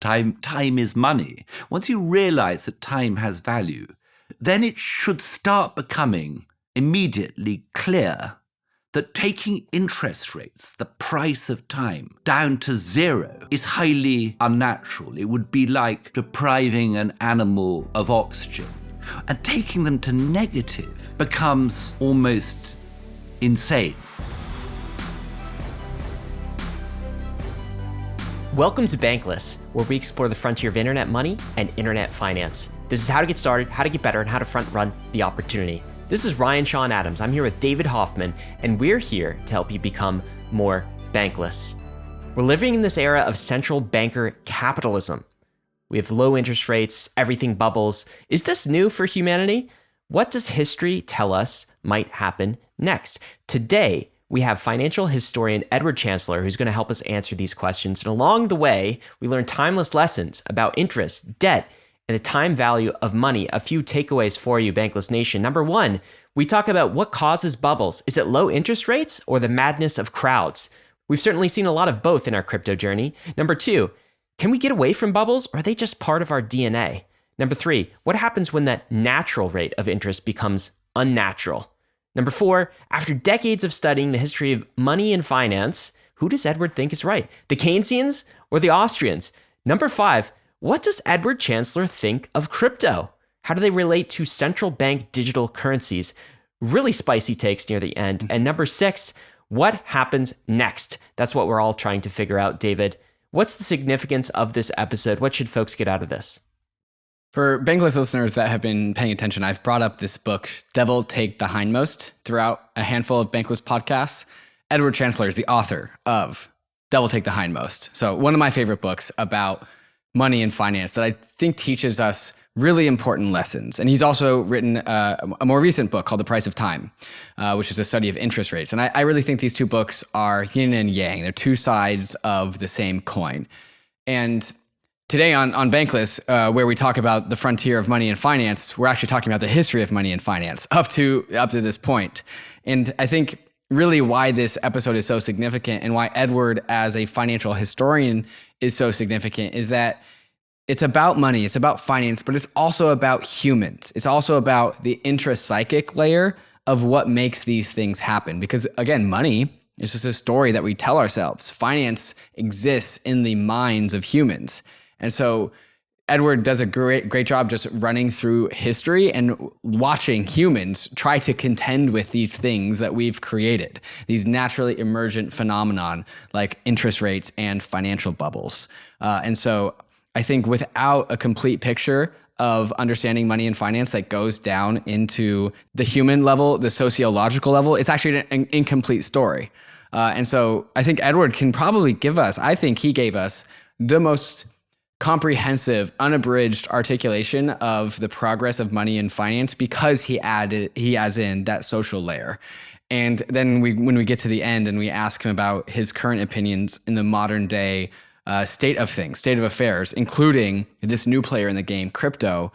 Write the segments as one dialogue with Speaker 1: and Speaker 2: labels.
Speaker 1: time is money, once you realize that time has value, then it should start becoming immediately clear that taking interest rates, the price of time, down to zero is highly unnatural. It would be like depriving an animal of oxygen. And taking them to negative becomes almost insane.
Speaker 2: Welcome to Bankless, where we explore the frontier of internet money and internet finance. This is how to get started, how to get better, and how to front run the opportunity. This is Ryan Sean Adams. I'm here with David Hoffman, and we're here to help you become more bankless. We're living in this era of central banker capitalism. We have low interest rates, everything bubbles. Is this new for humanity? What does history tell us might happen next? Today, we have financial historian Edward Chancellor, who's going to help us answer these questions. And along the way, we learn timeless lessons about interest, debt, and the time value of money. A few takeaways for you, Bankless Nation. Number one, we talk about what causes bubbles. Is it low interest rates or the madness of crowds? We've certainly seen a lot of both in our crypto journey. Number two, can we get away from bubbles, or are they just part of our DNA? Number three, what happens when that natural rate of interest becomes unnatural? Number four, after decades of studying the history of money and finance, who does Edward think is right? The Keynesians or the Austrians? Number five, what does Edward Chancellor think of crypto? How do they relate to central bank digital currencies? Really spicy takes near the end. And number six, what happens next? That's what we're all trying to figure out, David. What's the significance of this episode? What should folks get out of this?
Speaker 3: For Bankless listeners that have been paying attention, I've brought up this book, Take the Hindmost, throughout a handful of Bankless podcasts. Edward Chancellor is the author of Take the Hindmost. So one of my favorite books about money and finance that I think teaches us really important lessons. And he's also written a more recent book called The Price of Time, which is a study of interest rates. And I really think these two books are yin and yang. They're two sides of the same coin. And today on Bankless, where we talk about the frontier of money and finance, we're actually talking about the history of money and finance up to this point. And I think really why this episode is so significant and why Edward as a financial historian is so significant is that it's about money, it's about finance, but it's also about humans. It's also about the intrapsychic layer of what makes these things happen. Because again, money is just a story that we tell ourselves. Finance exists in the minds of humans. And so Edward does a great job just running through history and watching humans try to contend with these things that we've created, these naturally emergent phenomenon like interest rates and financial bubbles. And so I think without a complete picture of understanding money and finance that goes down into the human level, the sociological level, it's actually an incomplete story. And so I think Edward can probably give us, I think he gave us the most comprehensive, unabridged articulation of the progress of money and finance because he adds in that social layer. And then when we get to the end and we ask him about his current opinions in the modern day state of things, state of affairs, including this new player in the game, crypto,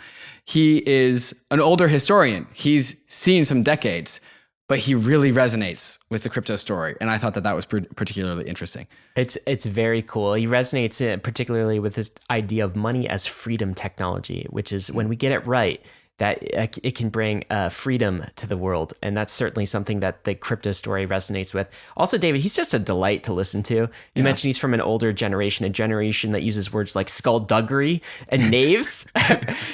Speaker 3: he is an older historian. He's seen some decades, but he really resonates with the crypto story. And I thought that was particularly interesting.
Speaker 2: It's very cool. He resonates particularly with this idea of money as freedom technology, which is when we get it right, that it can bring freedom to the world. And that's certainly something that the crypto story resonates with. Also, David, he's just a delight to listen to. You mentioned he's from an older generation, a generation that uses words like skullduggery and knaves.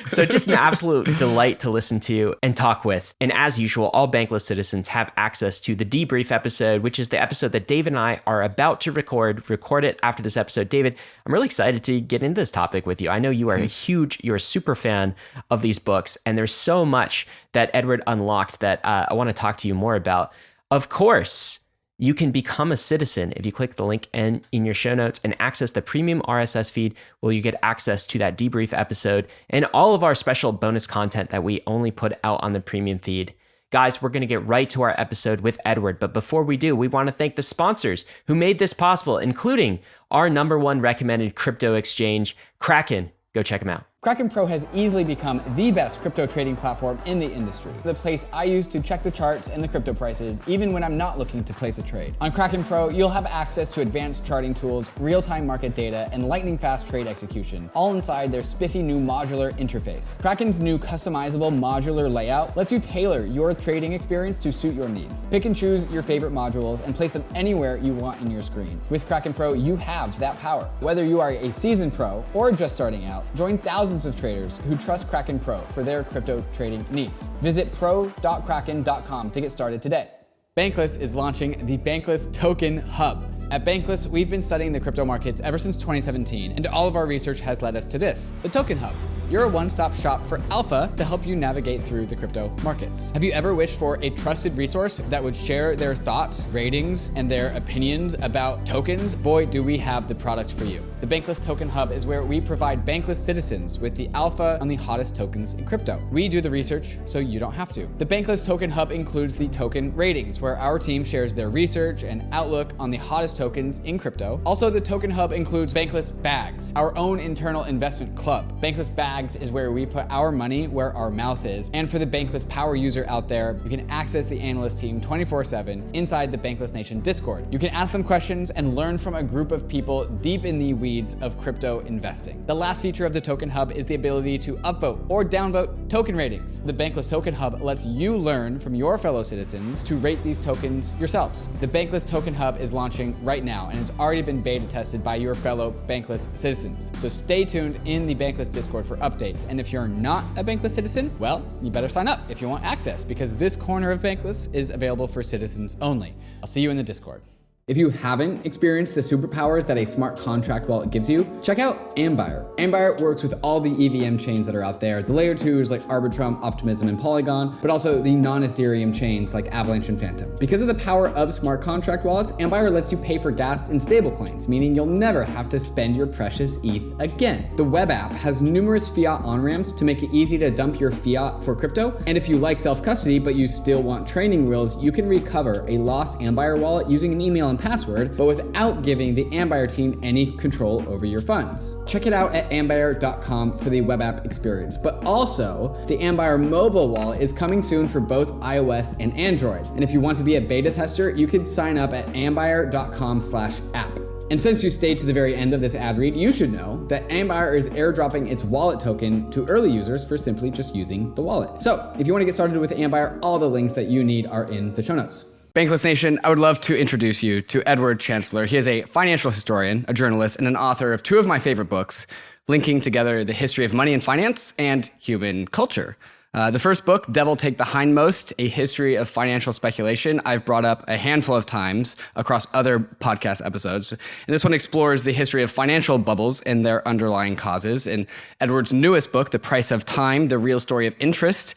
Speaker 2: So just an absolute delight to listen to and talk with. And as usual, all Bankless citizens have access to the debrief episode, which is the episode that David and I are about to record it after this episode. David, I'm really excited to get into this topic with you. I know you are you're a super fan of these books, and there's so much that Edward unlocked that I want to talk to you more about. Of course, you can become a citizen if you click the link in your show notes and access the premium RSS feed, where you get access to that debrief episode and all of our special bonus content that we only put out on the premium feed. Guys, we're going to get right to our episode with Edward. But before we do, we want to thank the sponsors who made this possible, including our #1 recommended crypto exchange, Kraken. Go check them out.
Speaker 3: Kraken Pro has easily become the best crypto trading platform in the industry. The place I use to check the charts and the crypto prices, even when I'm not looking to place a trade. On Kraken Pro, you'll have access to advanced charting tools, real-time market data, and lightning-fast trade execution, all inside their spiffy new modular interface. Kraken's new customizable modular layout lets you tailor your trading experience to suit your needs. Pick and choose your favorite modules and place them anywhere you want in your screen. With Kraken Pro, you have that power. Whether you are a seasoned pro or just starting out, join thousands of traders who trust Kraken Pro for their crypto trading needs. Visit pro.kraken.com to get started today. Bankless is launching the Bankless Token Hub. At Bankless, we've been studying the crypto markets ever since 2017, and all of our research has led us to this, the Token Hub. You're a one-stop shop for alpha to help you navigate through the crypto markets. Have you ever wished for a trusted resource that would share their thoughts, ratings, and their opinions about tokens? Boy, do we have the product for you. The Bankless Token Hub is where we provide Bankless citizens with the alpha on the hottest tokens in crypto. We do the research, so you don't have to. The Bankless Token Hub includes the token ratings, where our team shares their research and outlook on the hottest tokens in crypto. Also, the Token Hub includes Bankless Bags, our own internal investment club. Bankless Bags is where we put our money where our mouth is. And for the Bankless power user out there, you can access the analyst team 24/7 inside the Bankless Nation Discord. You can ask them questions and learn from a group of people deep in the weeds of crypto investing. The last feature of the Token Hub is the ability to upvote or downvote token ratings. The Bankless Token Hub lets you learn from your fellow citizens to rate these tokens yourselves. The Bankless Token Hub is launching right now and has already been beta tested by your fellow Bankless citizens. So stay tuned in the Bankless Discord for updates. And if you're not a Bankless citizen, well, you better sign up if you want access, because this corner of Bankless is available for citizens only. I'll see you in the Discord. If you haven't experienced the superpowers that a smart contract wallet gives you, check out Ambire. Ambire works with all the EVM chains that are out there, the layer 2s like Arbitrum, Optimism, and Polygon, but also the non-Ethereum chains like Avalanche and Phantom. Because of the power of smart contract wallets, Ambire lets you pay for gas in stablecoins, meaning you'll never have to spend your precious ETH again. The web app has numerous fiat on-ramps to make it easy to dump your fiat for crypto, and if you like self-custody but you still want training wheels, you can recover a lost Ambire wallet using an email and password, but without giving the Ambire team any control over your funds. Check it out at ambire.com for the web app experience. But also, the Ambire mobile wallet is coming soon for both iOS and Android. And if you want to be a beta tester, you could sign up at ambire.com/app. And since you stayed to the very end of this ad read, you should know that Ambire is airdropping its wallet token to early users for simply just using the wallet. So if you want to get started with Ambire, all the links that you need are in the show notes. Bankless Nation, I would love to introduce you to Edward Chancellor. He is a financial historian, a journalist, and an author of two of my favorite books, linking together the history of money and finance and human culture. The first book, Devil Take the Hindmost, A History of Financial Speculation, I've brought up a handful of times across other podcast episodes. And this one explores the history of financial bubbles and their underlying causes. And Edward's newest book, The Price of Time, The Real Story of Interest,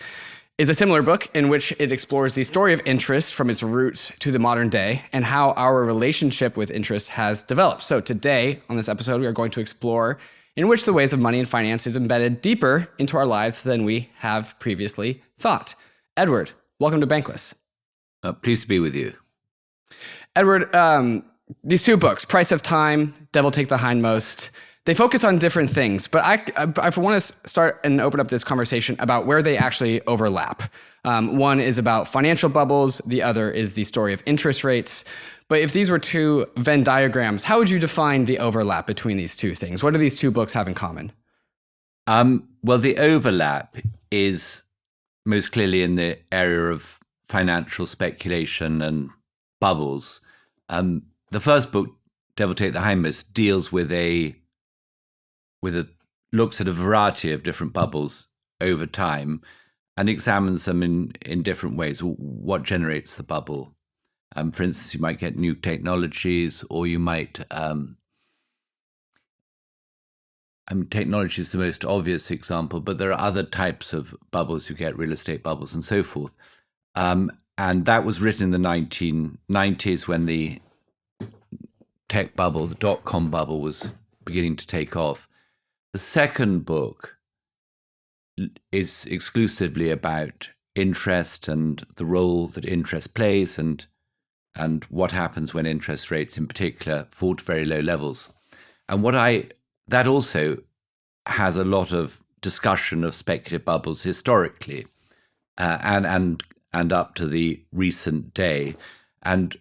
Speaker 3: is a similar book in which it explores the story of interest from its roots to the modern day and how our relationship with interest has developed. So today, on this episode, we are going to explore in which the ways of money and finance is embedded deeper into our lives than we have previously thought. Edward, welcome to Bankless.
Speaker 1: Pleased to be with you.
Speaker 3: Edward, these two books, Price of Time, Devil Take the Hindmost, they focus on different things, but I want to start and open up this conversation about where they actually overlap. One is about financial bubbles. The other is the story of interest rates. But if these were two Venn diagrams, how would you define the overlap between these two things? What do these two books have in common?
Speaker 1: Well, the overlap is most clearly in the area of financial speculation and bubbles. The first book, Devil Take the Hindmost, deals with looks at a variety of different bubbles over time and examines them in different ways. What generates the bubble? For instance, you might get new technologies, or you might. Technology is the most obvious example, but there are other types of bubbles. You get real estate bubbles and so forth. And that was written in the 1990s when the tech bubble, the dot-com bubble, was beginning to take off. The second book is exclusively about interest and the role that interest plays and what happens when interest rates in particular fall to very low levels. And that also has a lot of discussion of speculative bubbles historically, and up to the recent day. And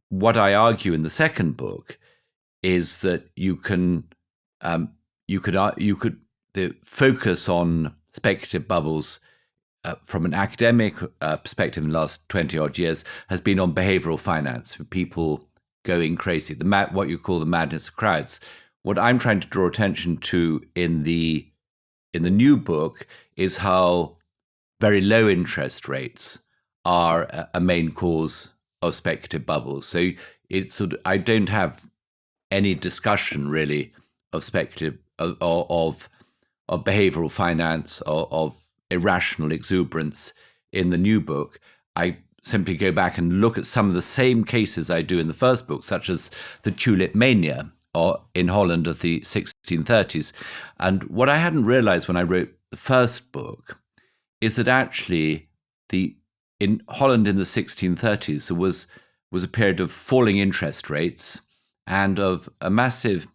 Speaker 1: what I argue in the second book is that you could focus on speculative bubbles from an academic perspective in the last 20 odd years has been on behavioral finance, with people going crazy, what you call the madness of crowds. What I'm trying to draw attention to in the new book is how very low interest rates are a main cause of speculative bubbles. So I don't have any discussion really of speculative of behavioral finance or of irrational exuberance in the new book. I simply go back and look at some of the same cases I do in the first book, such as the tulip mania in Holland of the 1630s. And what I hadn't realized when I wrote the first book is that actually in Holland in the 1630s, there was a period of falling interest rates and of a massive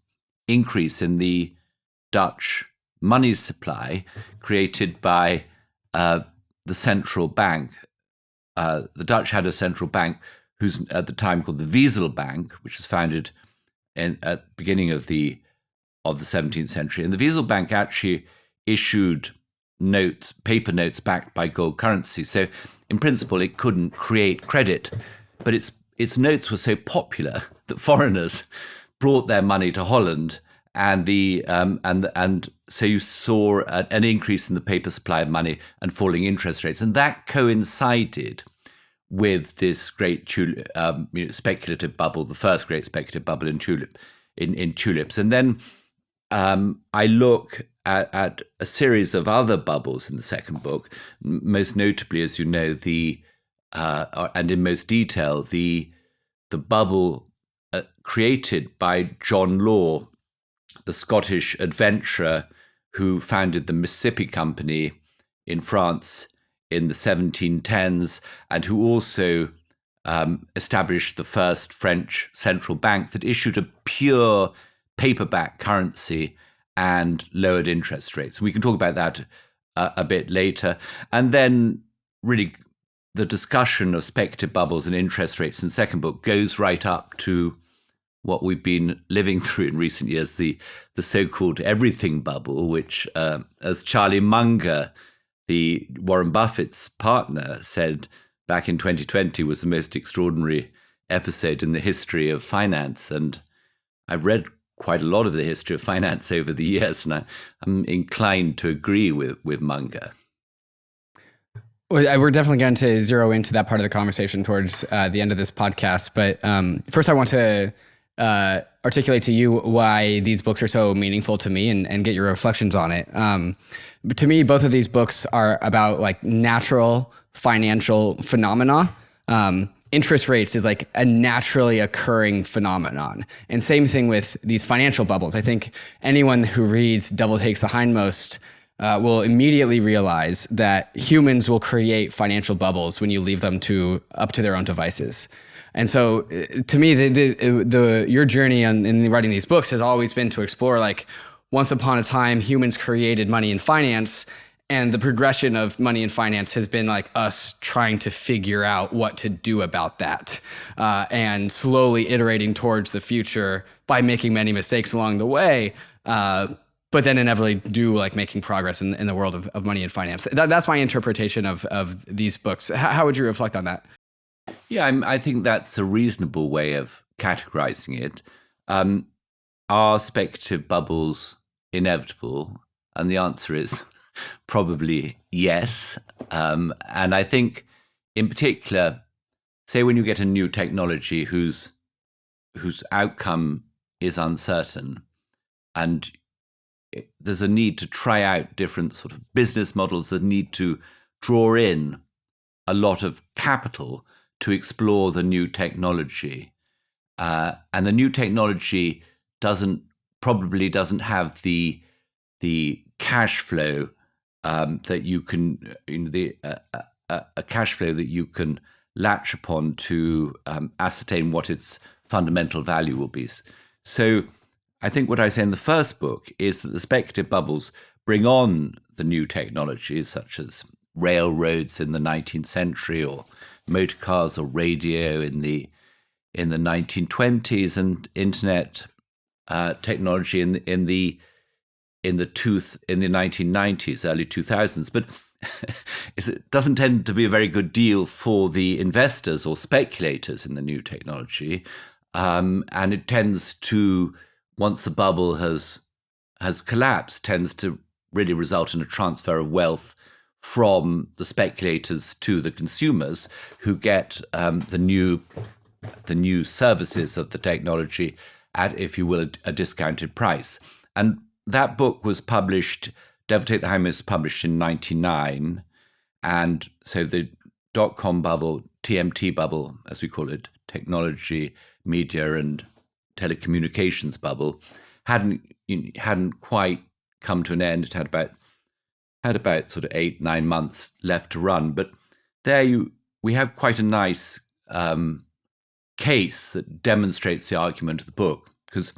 Speaker 1: increase in the Dutch money supply created by the central bank. The Dutch had a central bank who's at the time called the Weasel Bank, which was founded at the beginning of the 17th century. And the Weasel Bank actually issued paper notes backed by gold currency. So in principle, it couldn't create credit, but its notes were so popular that foreigners brought their money to Holland, and so you saw an increase in the paper supply of money and falling interest rates, and that coincided with this great speculative bubble, the first great speculative bubble in tulips. And then I look at a series of other bubbles in the second book, most notably, as you know, and in most detail, the bubble created by John Law, the Scottish adventurer who founded the Mississippi Company in France in the 1710s, and who also established the first French central bank that issued a pure paperback currency and lowered interest rates. We can talk about that a bit later. And then really the discussion of speculative bubbles and interest rates in the second book goes right up to what we've been living through in recent years, the so-called everything bubble, which, as Charlie Munger, the Warren Buffett's partner, said back in 2020, was the most extraordinary episode in the history of finance. And I've read quite a lot of the history of finance over the years, and I'm inclined to agree with Munger.
Speaker 3: Well, we're definitely going to zero into that part of the conversation towards the end of this podcast. But first, I want to articulate to you why these books are so meaningful to me and get your reflections on it. But to me, both of these books are about like natural financial phenomena. Interest rates is like a naturally occurring phenomenon. And same thing with these financial bubbles. I think anyone who reads Devil Takes the Hindmost will immediately realize that humans will create financial bubbles when you leave them up to their own devices. And so to me, your journey in writing these books has always been to explore, like, once upon a time, humans created money and finance, and the progression of money and finance has been like us trying to figure out what to do about that, and slowly iterating towards the future by making many mistakes along the way, but then inevitably like making progress in the world of money and finance. That's my interpretation of these books. How would you reflect on that?
Speaker 1: Yeah, I think that's a reasonable way of categorizing it. Are speculative bubbles inevitable? And the answer is probably yes. And I think in particular, say when you get a new technology whose outcome is uncertain, and there's a need to try out different sort of business models that need to draw in a lot of capital to explore the new technology. And the new technology probably doesn't have the cash flow that you can, a cash flow that you can latch upon to ascertain what its fundamental value will be. So I think what I say in the first book is that the speculative bubbles bring on the new technologies such as railroads in the 19th century, or motor cars or radio in the 1920s, and internet technology in the 1990s, early 2000s. But it doesn't tend to be a very good deal for the investors or speculators in the new technology, and it tends to, once the bubble has collapsed, tends to really result in a transfer of wealth from the speculators to the consumers, who get the new services of the technology at, if you will, a discounted price. And that book was published, Devil Take the Hindmost, published in 1999. And so the dot-com bubble, TMT bubble, as we call it, technology, media, and telecommunications bubble, hadn't quite come to an end. It had about sort of 8-9 months left to run. But there we have quite a nice case that demonstrates the argument of the book. Because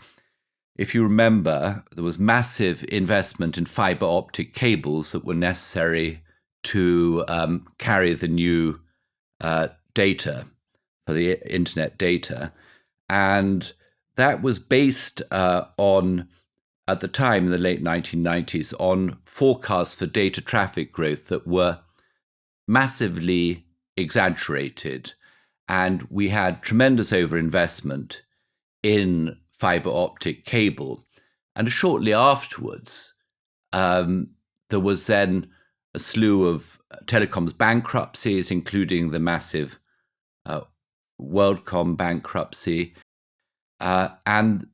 Speaker 1: if you remember, there was massive investment in fiber optic cables that were necessary to carry the new data, for the internet data. And that was based on, at the time in the late 1990s, on forecasts for data traffic growth that were massively exaggerated. And we had tremendous overinvestment in fiber optic cable. And shortly afterwards, there was then a slew of telecoms bankruptcies, including the massive WorldCom bankruptcy. And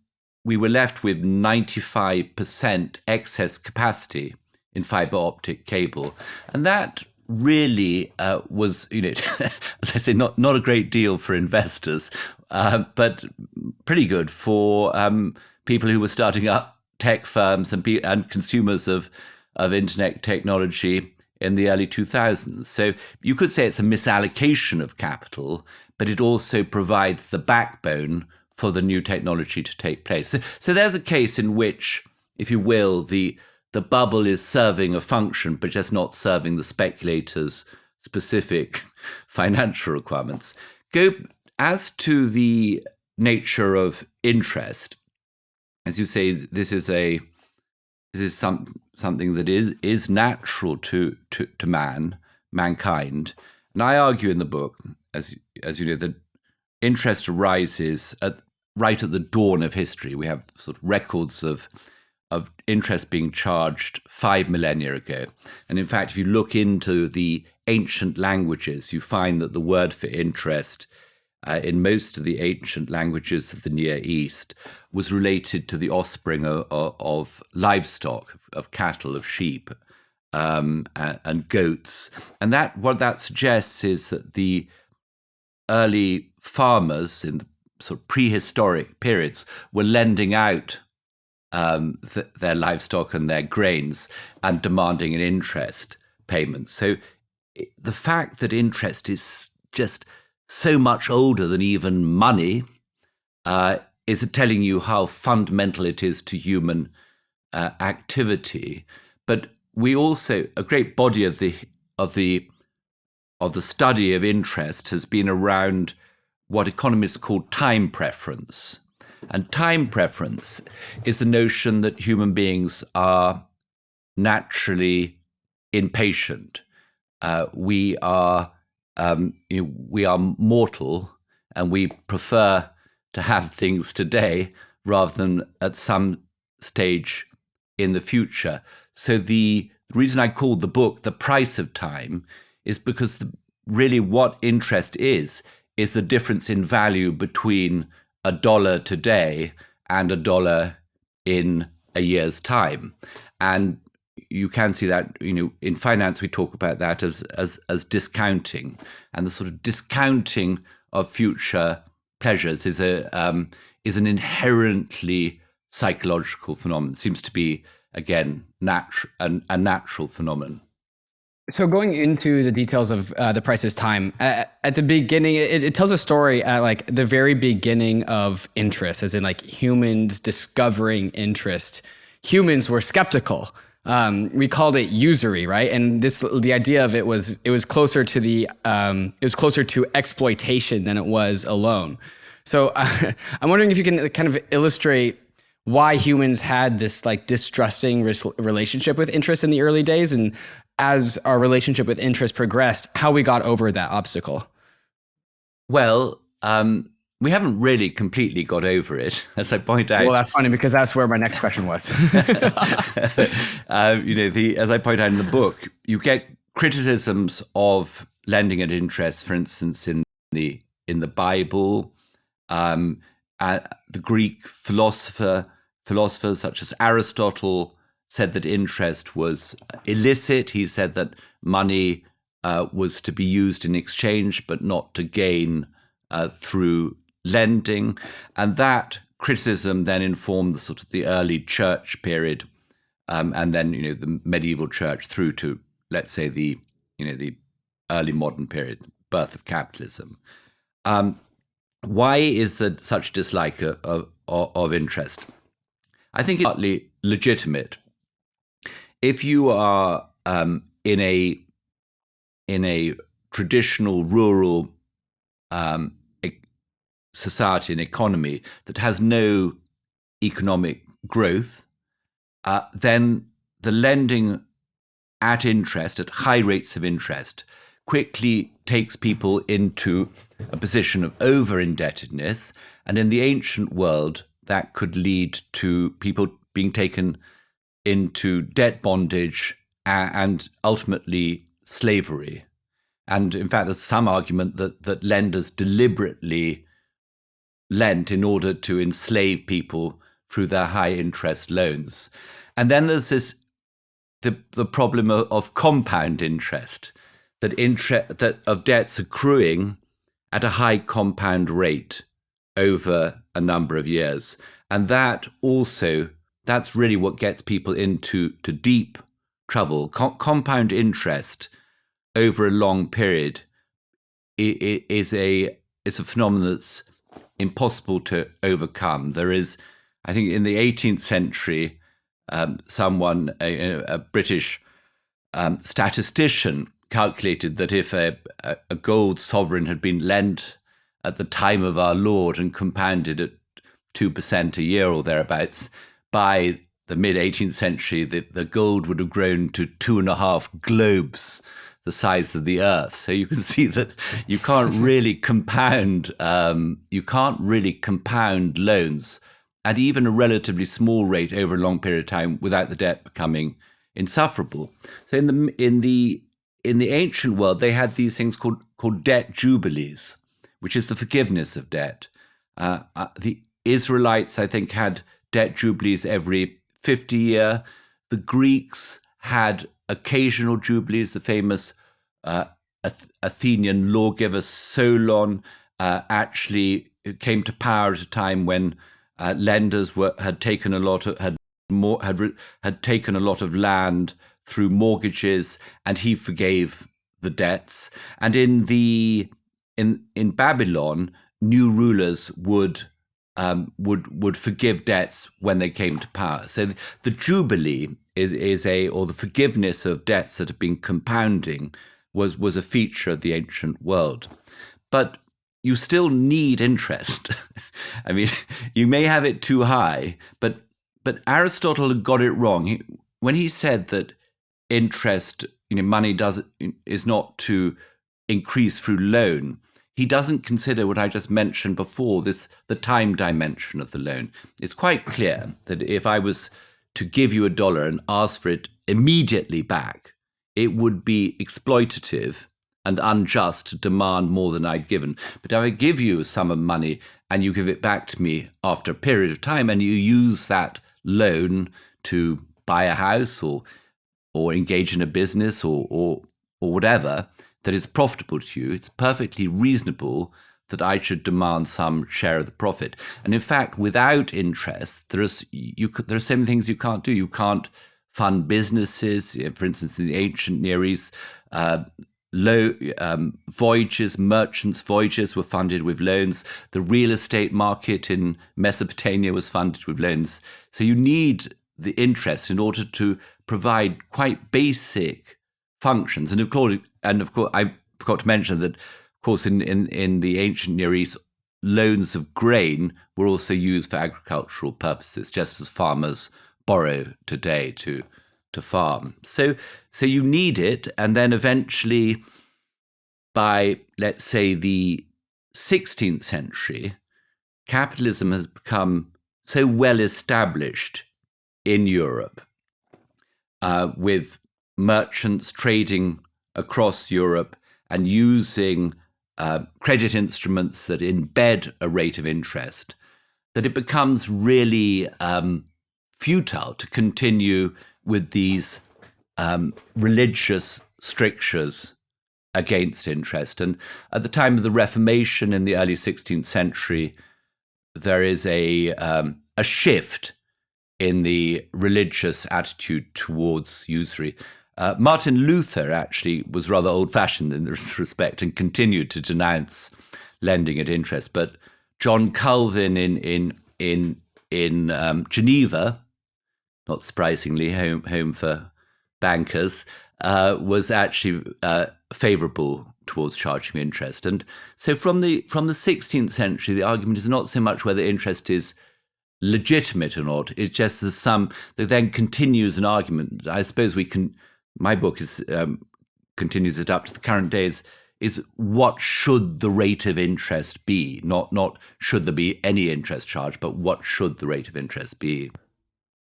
Speaker 1: we were left with 95% excess capacity in fiber optic cable. And that really was, as I say, not a great deal for investors, but pretty good for people who were starting up tech firms and consumers of internet technology in the early 2000s. So you could say it's a misallocation of capital, but it also provides the backbone for the new technology to take place. So there's a case in which, if you will, the bubble is serving a function, but just not serving the speculators' specific financial requirements. As to the nature of interest, as you say, this is something that is natural to mankind. And I argue in the book, as you know, that interest arises right at the dawn of history. We have sort of records of interest being charged 5 millennia ago. And in fact, if you look into the ancient languages, you find that the word for interest in most of the ancient languages of the Near East was related to the offspring of livestock, of cattle, of sheep, and goats. And what that suggests is that the early farmers in the sort of prehistoric periods were lending out their livestock and their grains and demanding an interest payment. So the fact that interest is just so much older than even money is telling you how fundamental it is to human activity. But we also, a great body of the study of interest has been around what economists call time preference. And time preference is the notion that human beings are naturally impatient. We are mortal, and we prefer to have things today rather than at some stage in the future. So the reason I called the book The Price of Time is because really what interest is the difference in value between $1 today and $1 in a year's time. And you can see that, in finance, we talk about that as discounting. And the sort of discounting of future pleasures is an inherently psychological phenomenon. It seems to be, again, a natural phenomenon.
Speaker 3: So going into the details of The Price is Time, at the beginning, it tells a story at like the very beginning of interest, as in like humans discovering interest. Humans were skeptical we called it usury, right? And the idea of it was closer to exploitation than it was a loan. So I'm wondering if you can kind of illustrate why humans had this like distrusting relationship with interest in the early days, and as our relationship with interest progressed, how we got over that obstacle.
Speaker 1: Well, we haven't really completely got over it, as I point out.
Speaker 3: Well, that's funny because that's where my next question was.
Speaker 1: As I point out in the book, you get criticisms of lending at interest, for instance, in the Bible. The Greek philosophers such as Aristotle said that interest was illicit. He said that money was to be used in exchange, but not to gain through lending. And that criticism then informed the sort of the early church period, and then the medieval church through to, let's say, the early modern period, birth of capitalism. Why is there such dislike of interest? I think it's partly legitimate. If you are in a traditional rural society and economy that has no economic growth, then the lending at interest, at high rates of interest, quickly takes people into a position of over-indebtedness. And in the ancient world, that could lead to people being taken into debt bondage and ultimately slavery. And in fact, there's some argument that lenders deliberately lent in order to enslave people through their high interest loans. And then there's the problem of compound interest, that of debts accruing at a high compound rate over a number of years. And that's really what gets people into deep trouble. Compound interest over a long period is a phenomenon that's impossible to overcome. There is, I think, in the 18th century, a British statistician calculated that if a gold sovereign had been lent at the time of our Lord and compounded at 2% a year or thereabouts, by the mid-18th century, the gold would have grown to 2.5 globes the size of the Earth. So you can see that you can't really compound. You can't really compound loans at even a relatively small rate over a long period of time without the debt becoming insufferable. So in the ancient world, they had these things called debt jubilees, which is the forgiveness of debt. The Israelites, I think, had debt jubilees every 50 years. The Greeks had occasional jubilees. The famous Athenian lawgiver Solon actually came to power at a time when lenders had taken a lot of land through mortgages, and he forgave the debts. And in Babylon, new rulers would forgive debts when they came to power. So the Jubilee or the forgiveness of debts that have been compounding was a feature of the ancient world. But you still need interest. I mean, you may have it too high, but Aristotle had got it wrong. When he said that interest, money is not to increase through loan, he doesn't consider what I just mentioned before, the time dimension of the loan. It's quite clear that if I was to give you $1 and ask for it immediately back, it would be exploitative and unjust to demand more than I'd given. But if I give you a sum of money and you give it back to me after a period of time, and you use that loan to buy a house or engage in a business or whatever that is profitable to you, it's perfectly reasonable that I should demand some share of the profit. And in fact, without interest, there are so many things you can't do. You can't fund businesses. For instance, in the ancient Near East, merchants' voyages were funded with loans. The real estate market in Mesopotamia was funded with loans. So you need the interest in order to provide quite basic functions. And of course, I forgot to mention that, of course, in the ancient Near East, loans of grain were also used for agricultural purposes, just as farmers borrow today to farm. So you need it, and then eventually, by, let's say, the 16th century, capitalism has become so well established in Europe, with merchants trading across Europe and using credit instruments that embed a rate of interest, that it becomes really futile to continue with these religious strictures against interest. And at the time of the Reformation in the early 16th century, there is a shift in the religious attitude towards usury. Martin Luther actually was rather old-fashioned in this respect and continued to denounce lending at interest. But John Calvin in Geneva, not surprisingly, home for bankers, was actually favourable towards charging interest. And so from the 16th century, the argument is not so much whether interest is legitimate or not. It's just that then continues an argument. I suppose my book continues it up to the current days, is what should the rate of interest be? Not should there be any interest charge, but what should the rate of interest be?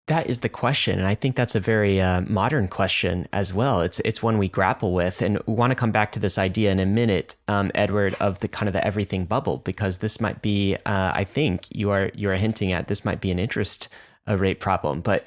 Speaker 2: That is the question, and I think that's a very modern question as well. It's one we grapple with, and we want to come back to this idea in a minute, Edward, of the kind of the everything bubble, because this might be, I think you are hinting at, this might be an interest rate problem. But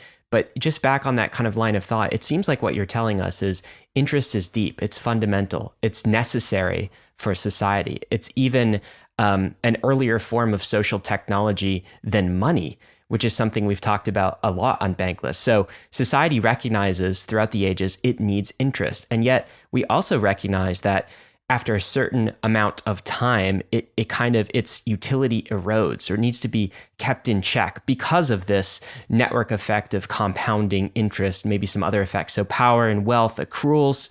Speaker 2: just back on that kind of line of thought, it seems like what you're telling us is interest is deep, it's fundamental, it's necessary for society. It's even an earlier form of social technology than money, which is something we've talked about a lot on Bankless. So society recognizes throughout the ages it needs interest. And yet we also recognize that after a certain amount of time, its utility erodes or needs to be kept in check because of this network effect of compounding interest, maybe some other effects. So power and wealth accrues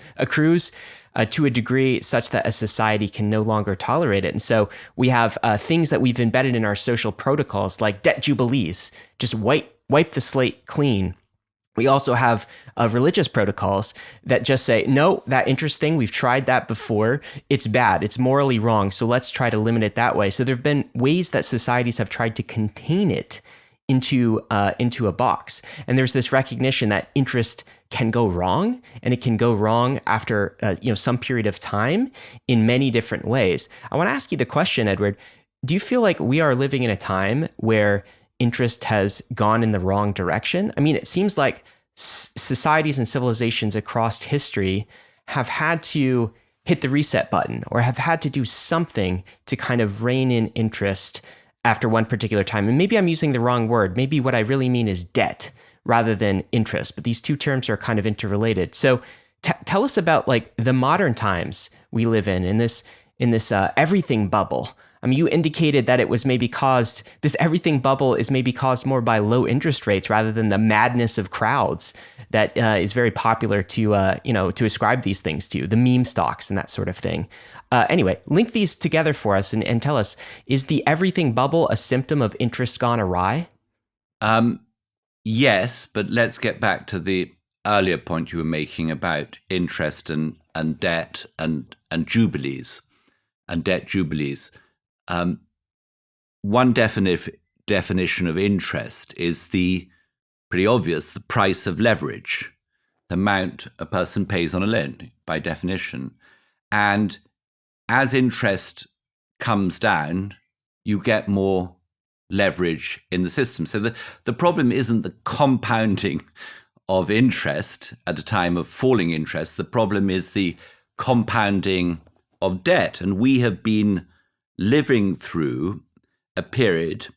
Speaker 2: to a degree such that a society can no longer tolerate it. And so we have things that we've embedded in our social protocols, like debt jubilees, just wipe the slate clean. We also have religious protocols that just say, no, that interest thing, we've tried that before. It's bad. It's morally wrong. So let's try to limit it that way. So there have been ways that societies have tried to contain it into a box. And there's this recognition that interest can go wrong, and it can go wrong after some period of time in many different ways. I want to ask you the question, Edward. Do you feel like we are living in a time where interest has gone in the wrong direction? I mean, it seems like societies and civilizations across history have had to hit the reset button or have had to do something to kind of rein in interest after one particular time. And maybe I'm using the wrong word. Maybe what I really mean is debt rather than interest, but these two terms are kind of interrelated. So tell us about like the modern times we live in this everything bubble. I mean, you indicated that it was maybe caused, this everything bubble is maybe caused more by low interest rates rather than the madness of crowds that is very popular to ascribe these things to, the meme stocks and that sort of thing. Anyway, link these together for us and tell us, is the everything bubble a symptom of interest gone awry?
Speaker 1: Yes, but let's get back to the earlier point you were making about interest and debt and jubilees and debt jubilees. One definition of interest is pretty obvious, the price of leverage, the amount a person pays on a loan by definition. And as interest comes down, you get more leverage in the system. So the problem isn't the compounding of interest at a time of falling interest. The problem is the compounding of debt. And we have been living through a period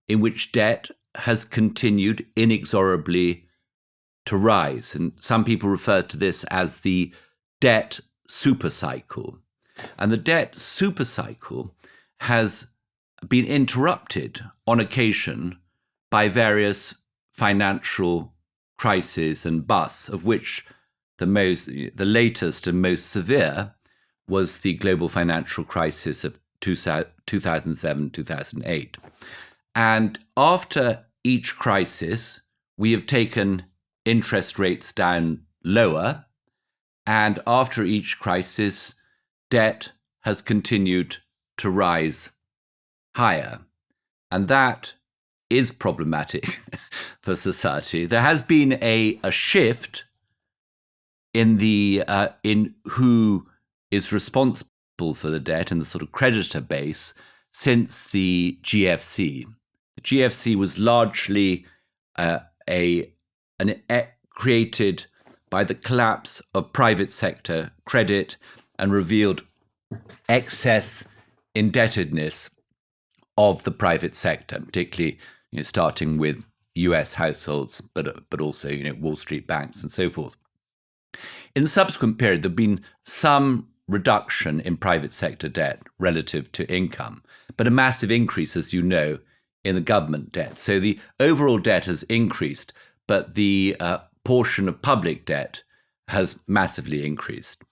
Speaker 1: in which debt has continued inexorably to rise. And some people refer to this as the debt supercycle. And the debt supercycle has been interrupted on occasion by various financial crises and busts, of which the latest and most severe was the global financial crisis of 2007, 2008. And after each crisis, we have taken interest rates down lower. And after each crisis, debt has continued to rise higher. And that is problematic for society. There has been a shift in in who is responsible for the debt and the sort of creditor base since the GFC. The GFC was largely created by the collapse of private sector credit and revealed excess indebtedness of the private sector, particularly starting with US households, but also Wall Street banks and so forth. In the subsequent period, there have been some reduction in private sector debt relative to income, but a massive increase, as you know, in the government debt. So the overall debt has increased, but the portion of public debt has massively increased.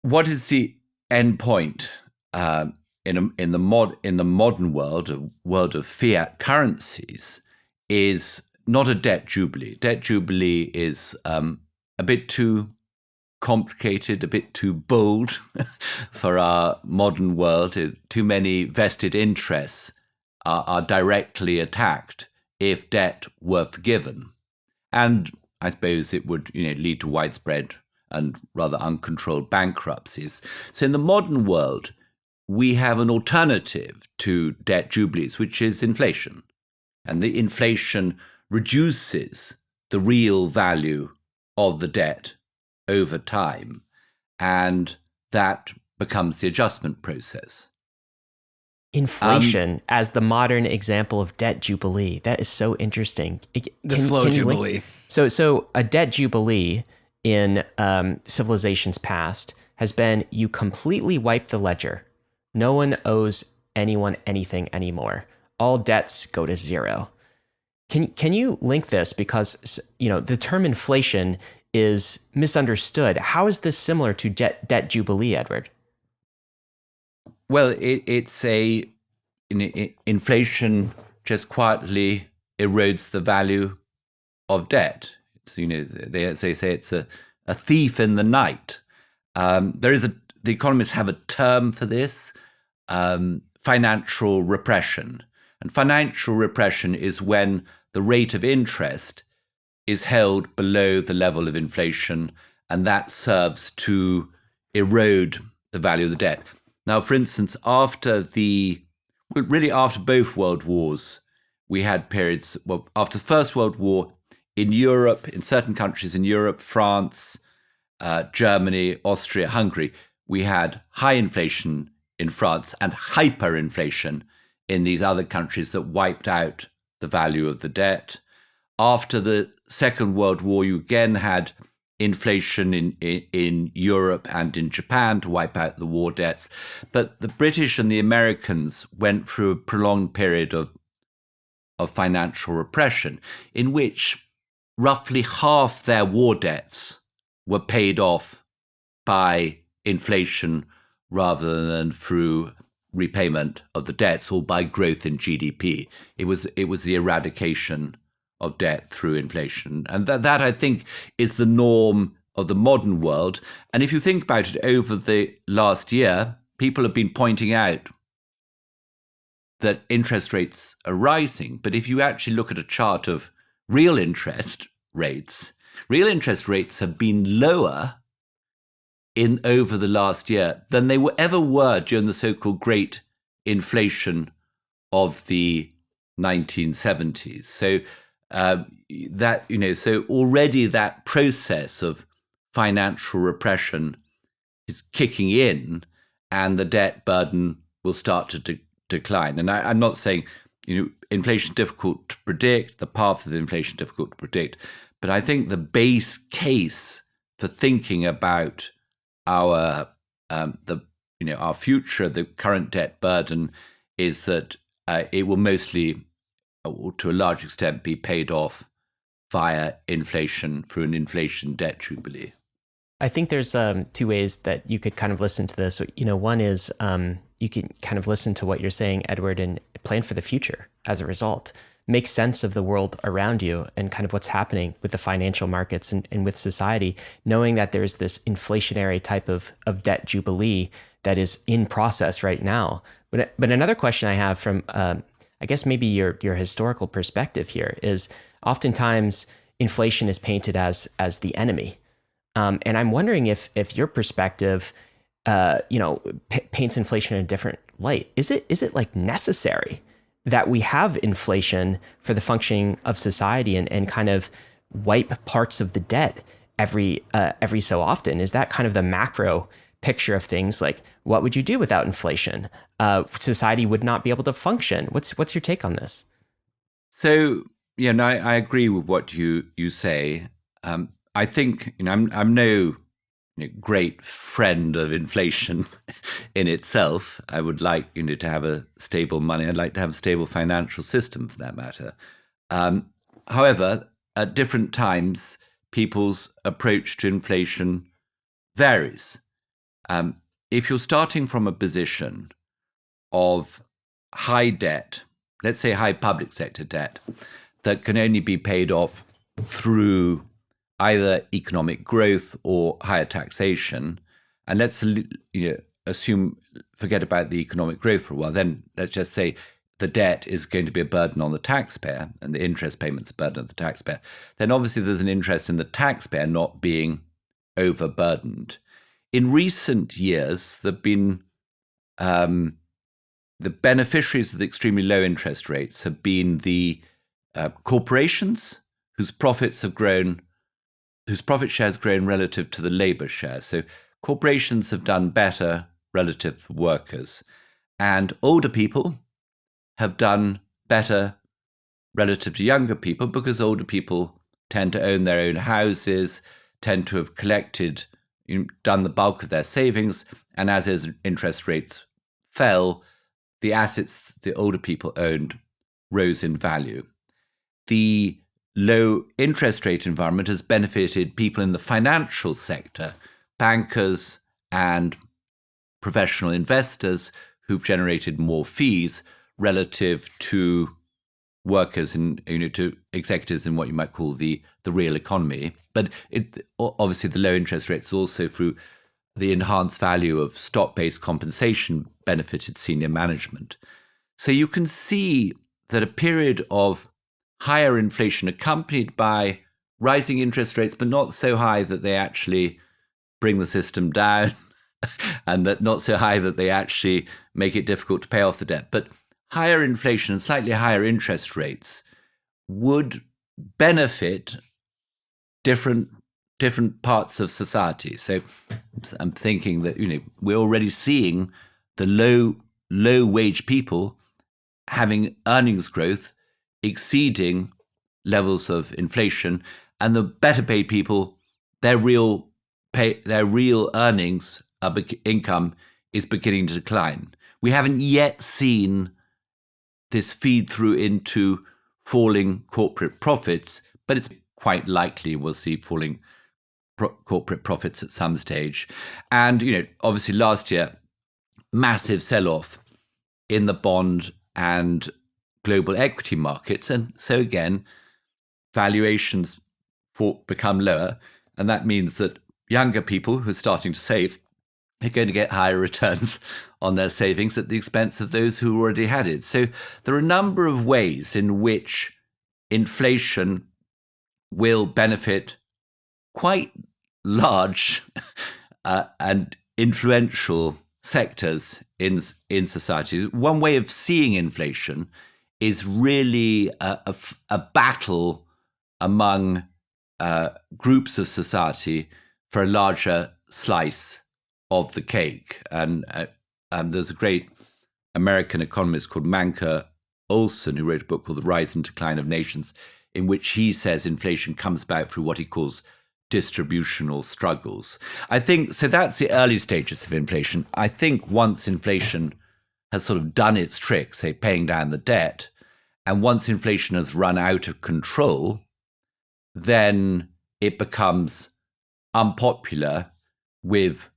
Speaker 1: What is the end point in the modern world, a world of fiat currencies, is not a debt jubilee. Debt jubilee is a bit too complicated, a bit too bold for our modern world. Too many vested interests are directly attacked if debt were forgiven. And I suppose it would lead to widespread and rather uncontrolled bankruptcies. So in the modern world, we have an alternative to debt jubilees, which is inflation. And the inflation reduces the real value of the debt over time, and that becomes the adjustment process.
Speaker 2: Inflation as the modern example of debt jubilee. That is so interesting.
Speaker 3: The slow jubilee.
Speaker 2: So a debt jubilee in civilizations past has been you completely wipe the ledger. No one owes anyone anything anymore. All debts go to zero. Can you link this, because the term inflation is misunderstood? How is this similar to debt jubilee, Edward?
Speaker 1: Well, it's inflation just quietly erodes the value of debt. It's, they say it's a thief in the night. The economists have a term for this, financial repression. And financial repression is when the rate of interest is held below the level of inflation, and that serves to erode the value of the debt. Now, for instance, after both World Wars, we had periods, after the First World War, in Europe, in certain countries in Europe, France, Germany, Austria, Hungary, we had high inflation in France and hyperinflation in these other countries that wiped out the value of the debt. After the Second World War, you again had inflation in Europe and in Japan to wipe out the war debts. But the British and the Americans went through a prolonged period of financial repression in which roughly half their war debts were paid off by inflation rather than through repayment of the debts or by growth in GDP. It was the eradication of debt through inflation. And that I think is the norm of the modern world. And if you think about it, over the last year, people have been pointing out that interest rates are rising. But if you actually look at a chart of real interest rates have been lower over the last year than they ever were during the so-called great inflation of the 1970s. So so already that process of financial repression is kicking in, and the debt burden will start to decline. And I'm not saying inflation difficult to predict, the path of inflation difficult to predict, but I think the base case for thinking about our future, the current debt burden, is that it will mostly, or to a large extent, be paid off via inflation through an inflation debt jubilee?
Speaker 2: I think there's two ways that you could kind of listen to this. One is you can kind of listen to what you're saying, Edward, and plan for the future as a result. Make sense of the world around you and kind of what's happening with the financial markets and with society, knowing that there's this inflationary type of debt jubilee that is in process right now. But another question I have from, I guess maybe your historical perspective here is oftentimes inflation is painted as the enemy. And I'm wondering if your perspective, paints inflation in a different light. Is it like necessary that we have inflation for the functioning of society and kind of wipe parts of the debt every so often? Is that kind of the macro picture of things? Like, what would you do without inflation? Society would not be able to function. What's your take on this?
Speaker 1: So, I agree with what you say. I think I'm no great friend of inflation in itself. I would like to have a stable money. I'd like to have a stable financial system, for that matter. However, at different times, people's approach to inflation varies. If you're starting from a position of high debt, let's say high public sector debt, that can only be paid off through either economic growth or higher taxation, and let's forget about the economic growth for a while, then let's just say the debt is going to be a burden on the taxpayer and the interest payments a burden on the taxpayer, then obviously there's an interest in the taxpayer not being overburdened. In recent years, there have been the beneficiaries of the extremely low interest rates have been the corporations whose profit share has grown relative to the labor share. So corporations have done better relative to workers, and older people have done better relative to younger people because older people tend to own their own houses, tend to have done the bulk of their savings, and as those interest rates fell, the assets the older people owned rose in value. The low interest rate environment has benefited people in the financial sector, bankers and professional investors who've generated more fees relative to workers and to executives in what you might call the real economy. But obviously the low interest rates also through the enhanced value of stock-based compensation benefited senior management. So you can see that a period of higher inflation accompanied by rising interest rates, but not so high that they actually bring the system down and that not so high that they actually make it difficult to pay off the debt. But higher inflation and slightly higher interest rates would benefit different parts of society. So I'm thinking that we're already seeing the low wage people having earnings growth exceeding levels of inflation, and the better paid people, their real earnings, income is beginning to decline. We haven't yet seen this feed through into falling corporate profits, but it's quite likely we'll see falling corporate profits at some stage. And obviously last year, massive sell-off in the bond and global equity markets. And so again, valuations become lower. And that means that younger people who are starting to save are going to get higher returns on their savings at the expense of those who already had it. So there are a number of ways in which inflation will benefit quite large and influential sectors in society. One way of seeing inflation is really a battle among groups of society for a larger slice of the cake. And there's a great American economist called Manker Olson who wrote a book called The Rise and Decline of Nations, in which he says inflation comes about through what he calls distributional struggles. I think, so that's the early stages of inflation. I think once inflation has sort of done its trick, say paying down the debt, and once inflation has run out of control, then it becomes unpopular with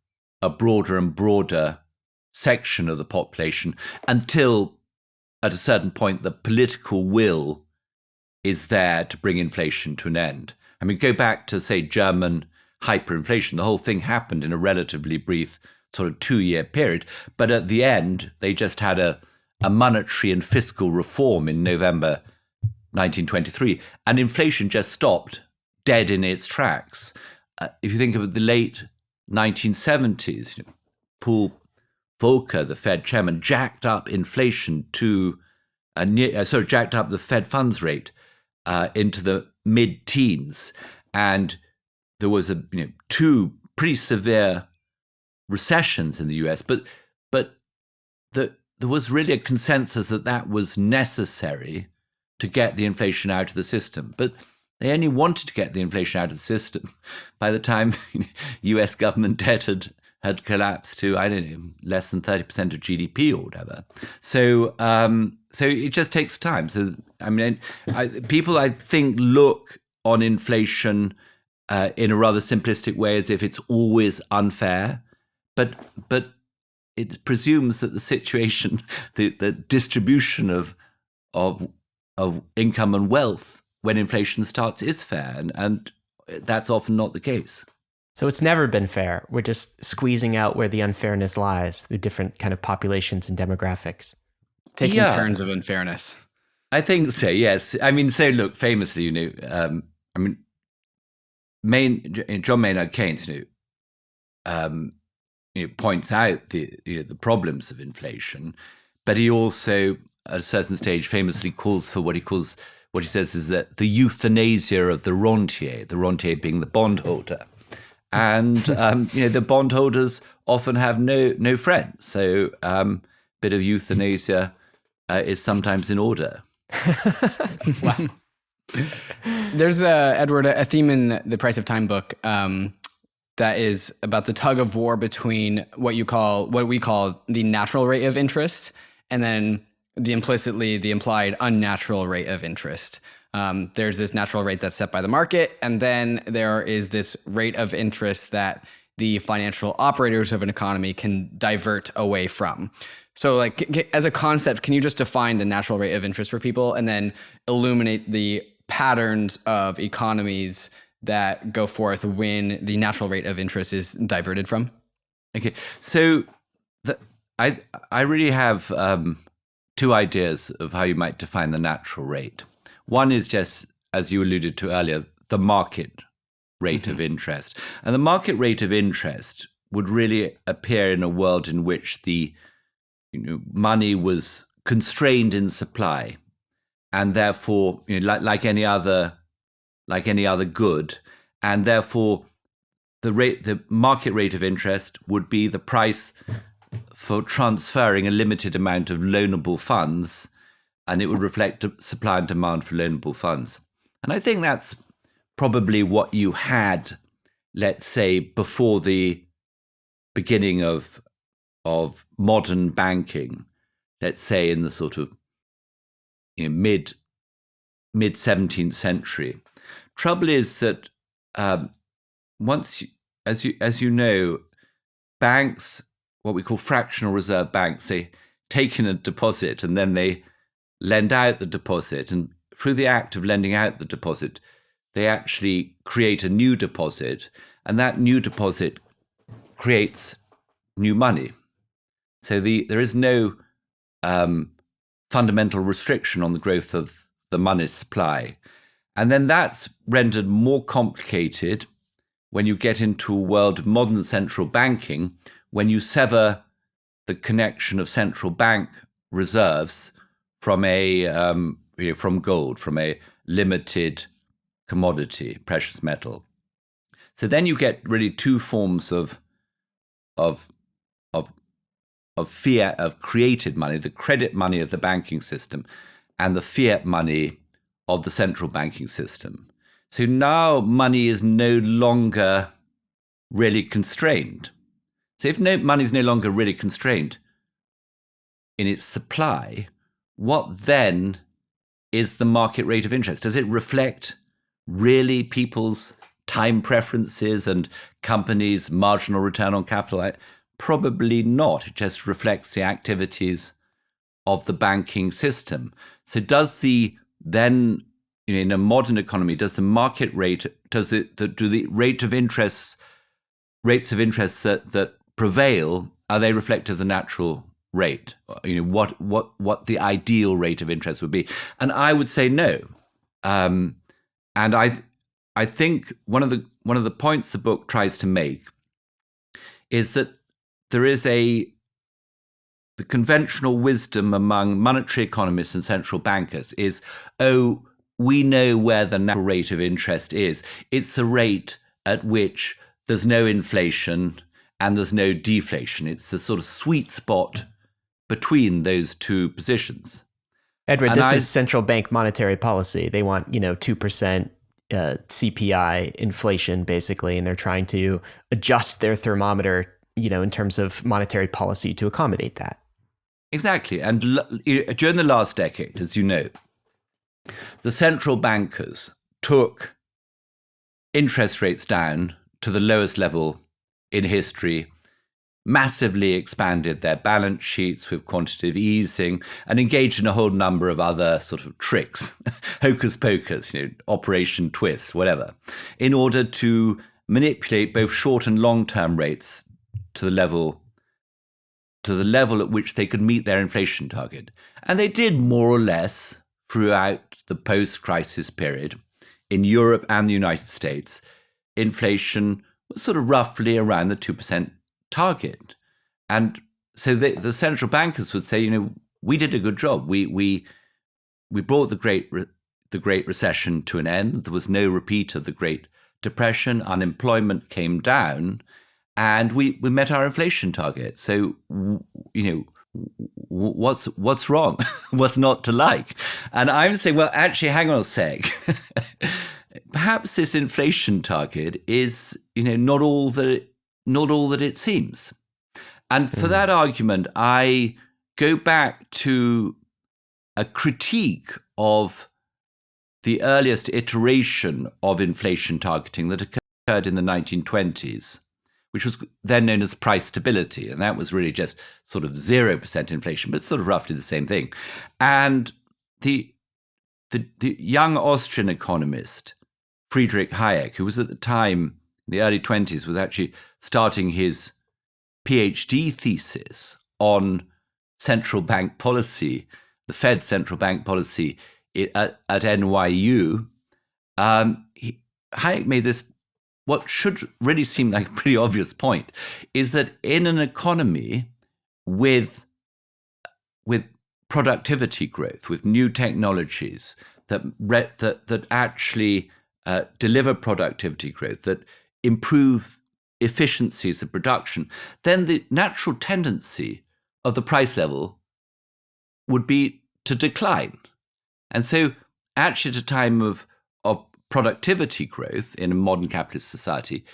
Speaker 1: a broader and broader section of the population until at a certain point the political will is there to bring inflation to an end. I mean, go back to, say, German hyperinflation. The whole thing happened in a relatively brief sort of 2-year period. But at the end, they just had a monetary and fiscal reform in November 1923. And inflation just stopped dead in its tracks. If you think of the late 1970s, Paul Volcker, the Fed chairman, jacked up inflation to jacked up the Fed funds rate into the mid-teens, and there was two pretty severe recessions in the US, but there was really a consensus that was necessary to get the inflation out of the system. But they only wanted to get the inflation out of the system by the time US government debt had collapsed to, I don't know, less than 30% of GDP or whatever. So it just takes time. So, I mean, people, I think, look on inflation in a rather simplistic way as if it's always unfair. But it presumes that the situation, the distribution of income and wealth when inflation starts is fair. And that's often not the case.
Speaker 2: So it's never been fair. We're just squeezing out where the unfairness lies through different kind of populations and demographics.
Speaker 3: Taking turns of unfairness.
Speaker 1: I think so, yes. I mean, so look, famously, John Maynard Keynes, points out the problems of inflation, but he also, at a certain stage, famously calls for what he says is that the euthanasia of the rentier being the bondholder. And, the bondholders often have no friends. So bit of euthanasia is sometimes in order.
Speaker 3: Wow. There's, Edward, a theme in the Price of Time book that is about the tug of war between what we call the natural rate of interest and then the implied unnatural rate of interest. There's this natural rate that's set by the market, and then there is this rate of interest that the financial operators of an economy can divert away from. So, like, as a concept, can you just define the natural rate of interest for people and then illuminate the patterns of economies that go forth when the natural rate of interest is diverted from?
Speaker 1: Okay, so I really have two ideas of how you might define the natural rate. One is just, as you alluded to earlier, the market rate of interest. And the market rate of interest would really appear in a world in which the money was constrained in supply, and therefore, like any other good, and therefore the market rate of interest would be the price for transferring a limited amount of loanable funds, and it would reflect supply and demand for loanable funds. And I think that's probably what you had, let's say, before the beginning of modern banking, let's say in the sort of mid 17th century. Trouble is that as you know, banks, what we call fractional reserve banks, they take in a deposit and then they lend out the deposit. And through the act of lending out the deposit, they actually create a new deposit. And that new deposit creates new money. So there is no fundamental restriction on the growth of the money supply. And then that's rendered more complicated when you get into a world of modern central banking, when you sever the connection of central bank reserves from from gold, from a limited commodity, precious metal. So then you get really two forms of fiat, of created money, the credit money of the banking system and the fiat money of the central banking system. So now money is no longer really constrained. So if money is no longer really constrained in its supply, what then is the market rate of interest? Does it reflect really people's time preferences and companies' marginal return on capital? Probably not. It just reflects the activities of the banking system. So does the then, in a modern economy, does the market rate, do the rates of interest that prevail, are they reflective of the natural rate? What the ideal rate of interest would be? And I would say no. And I think one of the points the book tries to make is that there is the conventional wisdom among monetary economists and central bankers is, we know where the natural rate of interest is. It's the rate at which there's no inflation and there's no deflation. It's the sort of sweet spot between those two positions.
Speaker 2: Edward, this is central bank monetary policy. They want, 2% CPI inflation, basically, and they're trying to adjust their thermometer, in terms of monetary policy to accommodate that.
Speaker 1: Exactly. And during the last decade, as you know, the central bankers took interest rates down to the lowest level in history, massively expanded their balance sheets with quantitative easing, and engaged in a whole number of other sort of tricks, hocus pocus, Operation Twist, whatever, in order to manipulate both short and long-term rates to the level at which they could meet their inflation target. And they did more or less throughout the post-crisis period. In Europe and the United States, inflation was sort of roughly around the 2% target. And so the central bankers would say, we did a good job. We brought the Great Recession to an end. There was no repeat of the Great Depression. Unemployment came down, and we met our inflation target. So, what's wrong? What's not to like? And I'm saying, well, actually, hang on a sec. Perhaps this inflation target is, not all that it seems. And for that argument, I go back to a critique of the earliest iteration of inflation targeting that occurred in the 1920s, which was then known as price stability. And that was really just sort of 0% inflation, but sort of roughly the same thing. And the young Austrian economist, Friedrich Hayek, who was at the time, in the early 20s, was actually starting his PhD thesis on central bank policy, the Fed central bank policy at NYU. Hayek made this, what should really seem like a pretty obvious point, is that in an economy with productivity growth, with new technologies that actually deliver productivity growth, that improve efficiencies of production, then the natural tendency of the price level would be to decline. And so actually at a time of productivity growth in a modern capitalist society,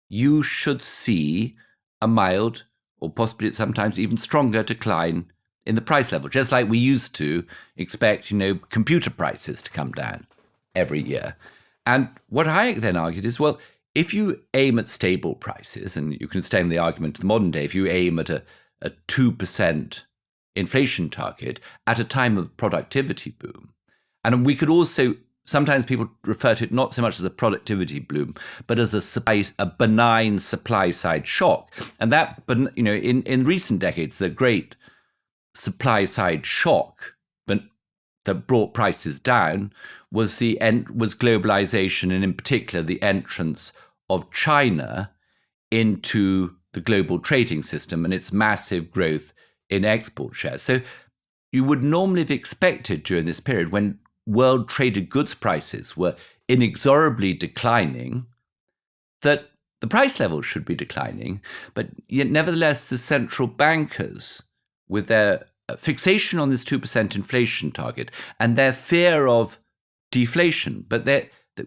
Speaker 1: you should see a mild or possibly sometimes even stronger decline in the price level, just like we used to expect, computer prices to come down every year. And what Hayek then argued is, well, if you aim at stable prices, and you can extend the argument to the modern day, if you aim at a 2% inflation target at a time of productivity boom, and we could also, sometimes people refer to it not so much as a productivity boom, but as a benign supply-side shock. And that, in recent decades, the great supply-side shock that brought prices down was globalization, and in particular the entrance of China into the global trading system and its massive growth in export shares. So you would normally have expected during this period, when world traded goods prices were inexorably declining, that the price level should be declining. But yet nevertheless, the central bankers, with their fixation on this 2% inflation target and their fear of deflation, but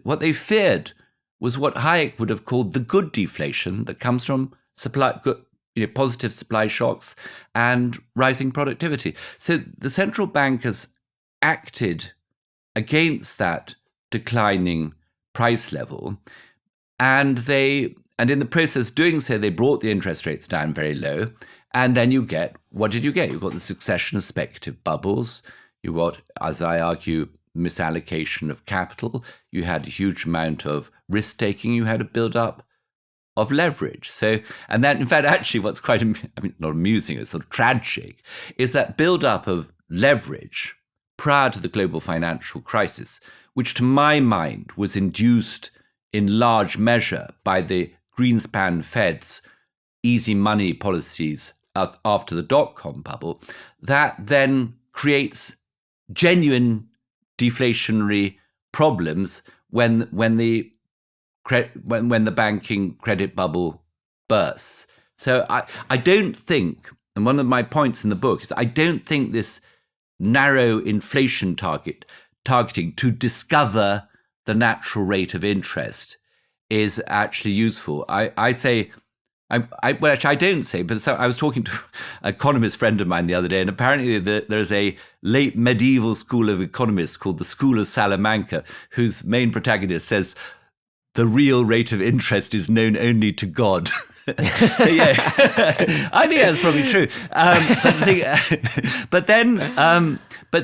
Speaker 1: what they feared was what Hayek would have called the good deflation that comes from positive supply shocks and rising productivity. So the central bankers acted against that declining price level. And in the process of doing so, they brought the interest rates down very low. And then what did you get? You got the succession of speculative bubbles. You got, as I argue, misallocation of capital. You had a huge amount of risk-taking. You had a build-up of leverage. So, and that, in fact, actually what's quite, not amusing, it's sort of tragic, is that build-up of leverage prior to the global financial crisis, which to my mind was induced in large measure by the Greenspan Fed's easy money policies after the dot-com bubble, that then creates genuine deflationary problems when the banking credit bubble bursts. So I don't think, and one of my points in the book is, I don't think this narrow inflation targeting to discover the natural rate of interest is actually useful. I say, well, actually, I don't say, but so I was talking to an economist friend of mine the other day, and apparently there's a late medieval school of economists called the School of Salamanca, whose main protagonist says, the real rate of interest is known only to God. Yeah, I think that's probably true. But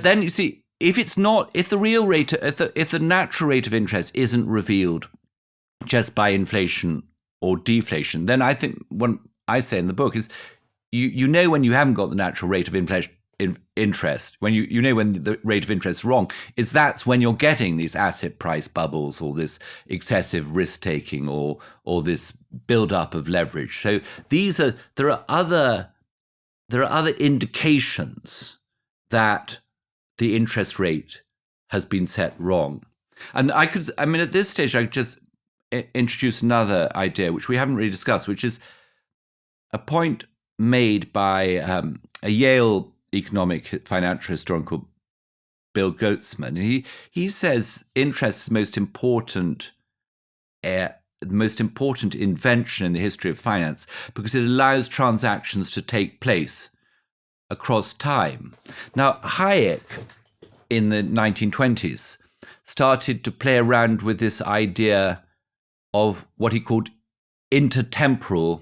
Speaker 1: then you see, if the natural rate of interest isn't revealed just by inflation or deflation, then I think what I say in the book is, you know when you haven't got the natural rate of interest, when you know when the rate of interest is wrong, is that's when you're getting these asset price bubbles or this excessive risk taking or this build up of leverage. So there are other indications that the interest rate has been set wrong. And at this stage, I could just introduce another idea, which we haven't really discussed, which is a point made by a Yale economic financial historian called Bill Goetzman. He says interest is the most important invention in the history of finance because it allows transactions to take place across time. Now, Hayek in the 1920s started to play around with this idea of what he called intertemporal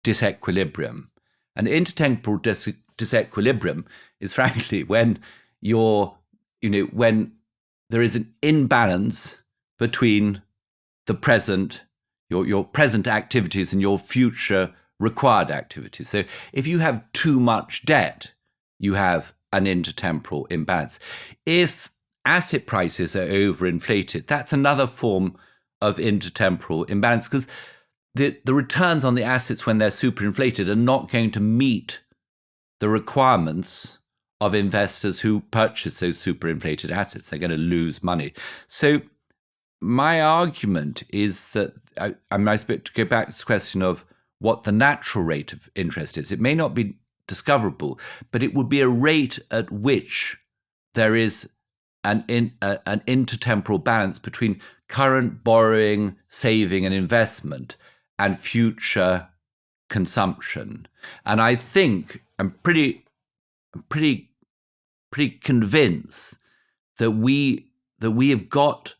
Speaker 1: disequilibrium. And intertemporal disequilibrium is frankly when when there is an imbalance between the present, your present activities and your future required activities. So if you have too much debt, you have an intertemporal imbalance. If asset prices are overinflated, that's another form of intertemporal imbalance, because the returns on the assets when they're superinflated are not going to meet the requirements of investors who purchase those superinflated assets. They're going to lose money. So my argument is that I'm nice bit to go back to this question of what the natural rate of interest is. It may not be discoverable, but it would be a rate at which there is an intertemporal balance between current borrowing, saving, and investment and future consumption. And I think I'm pretty convinced that we have got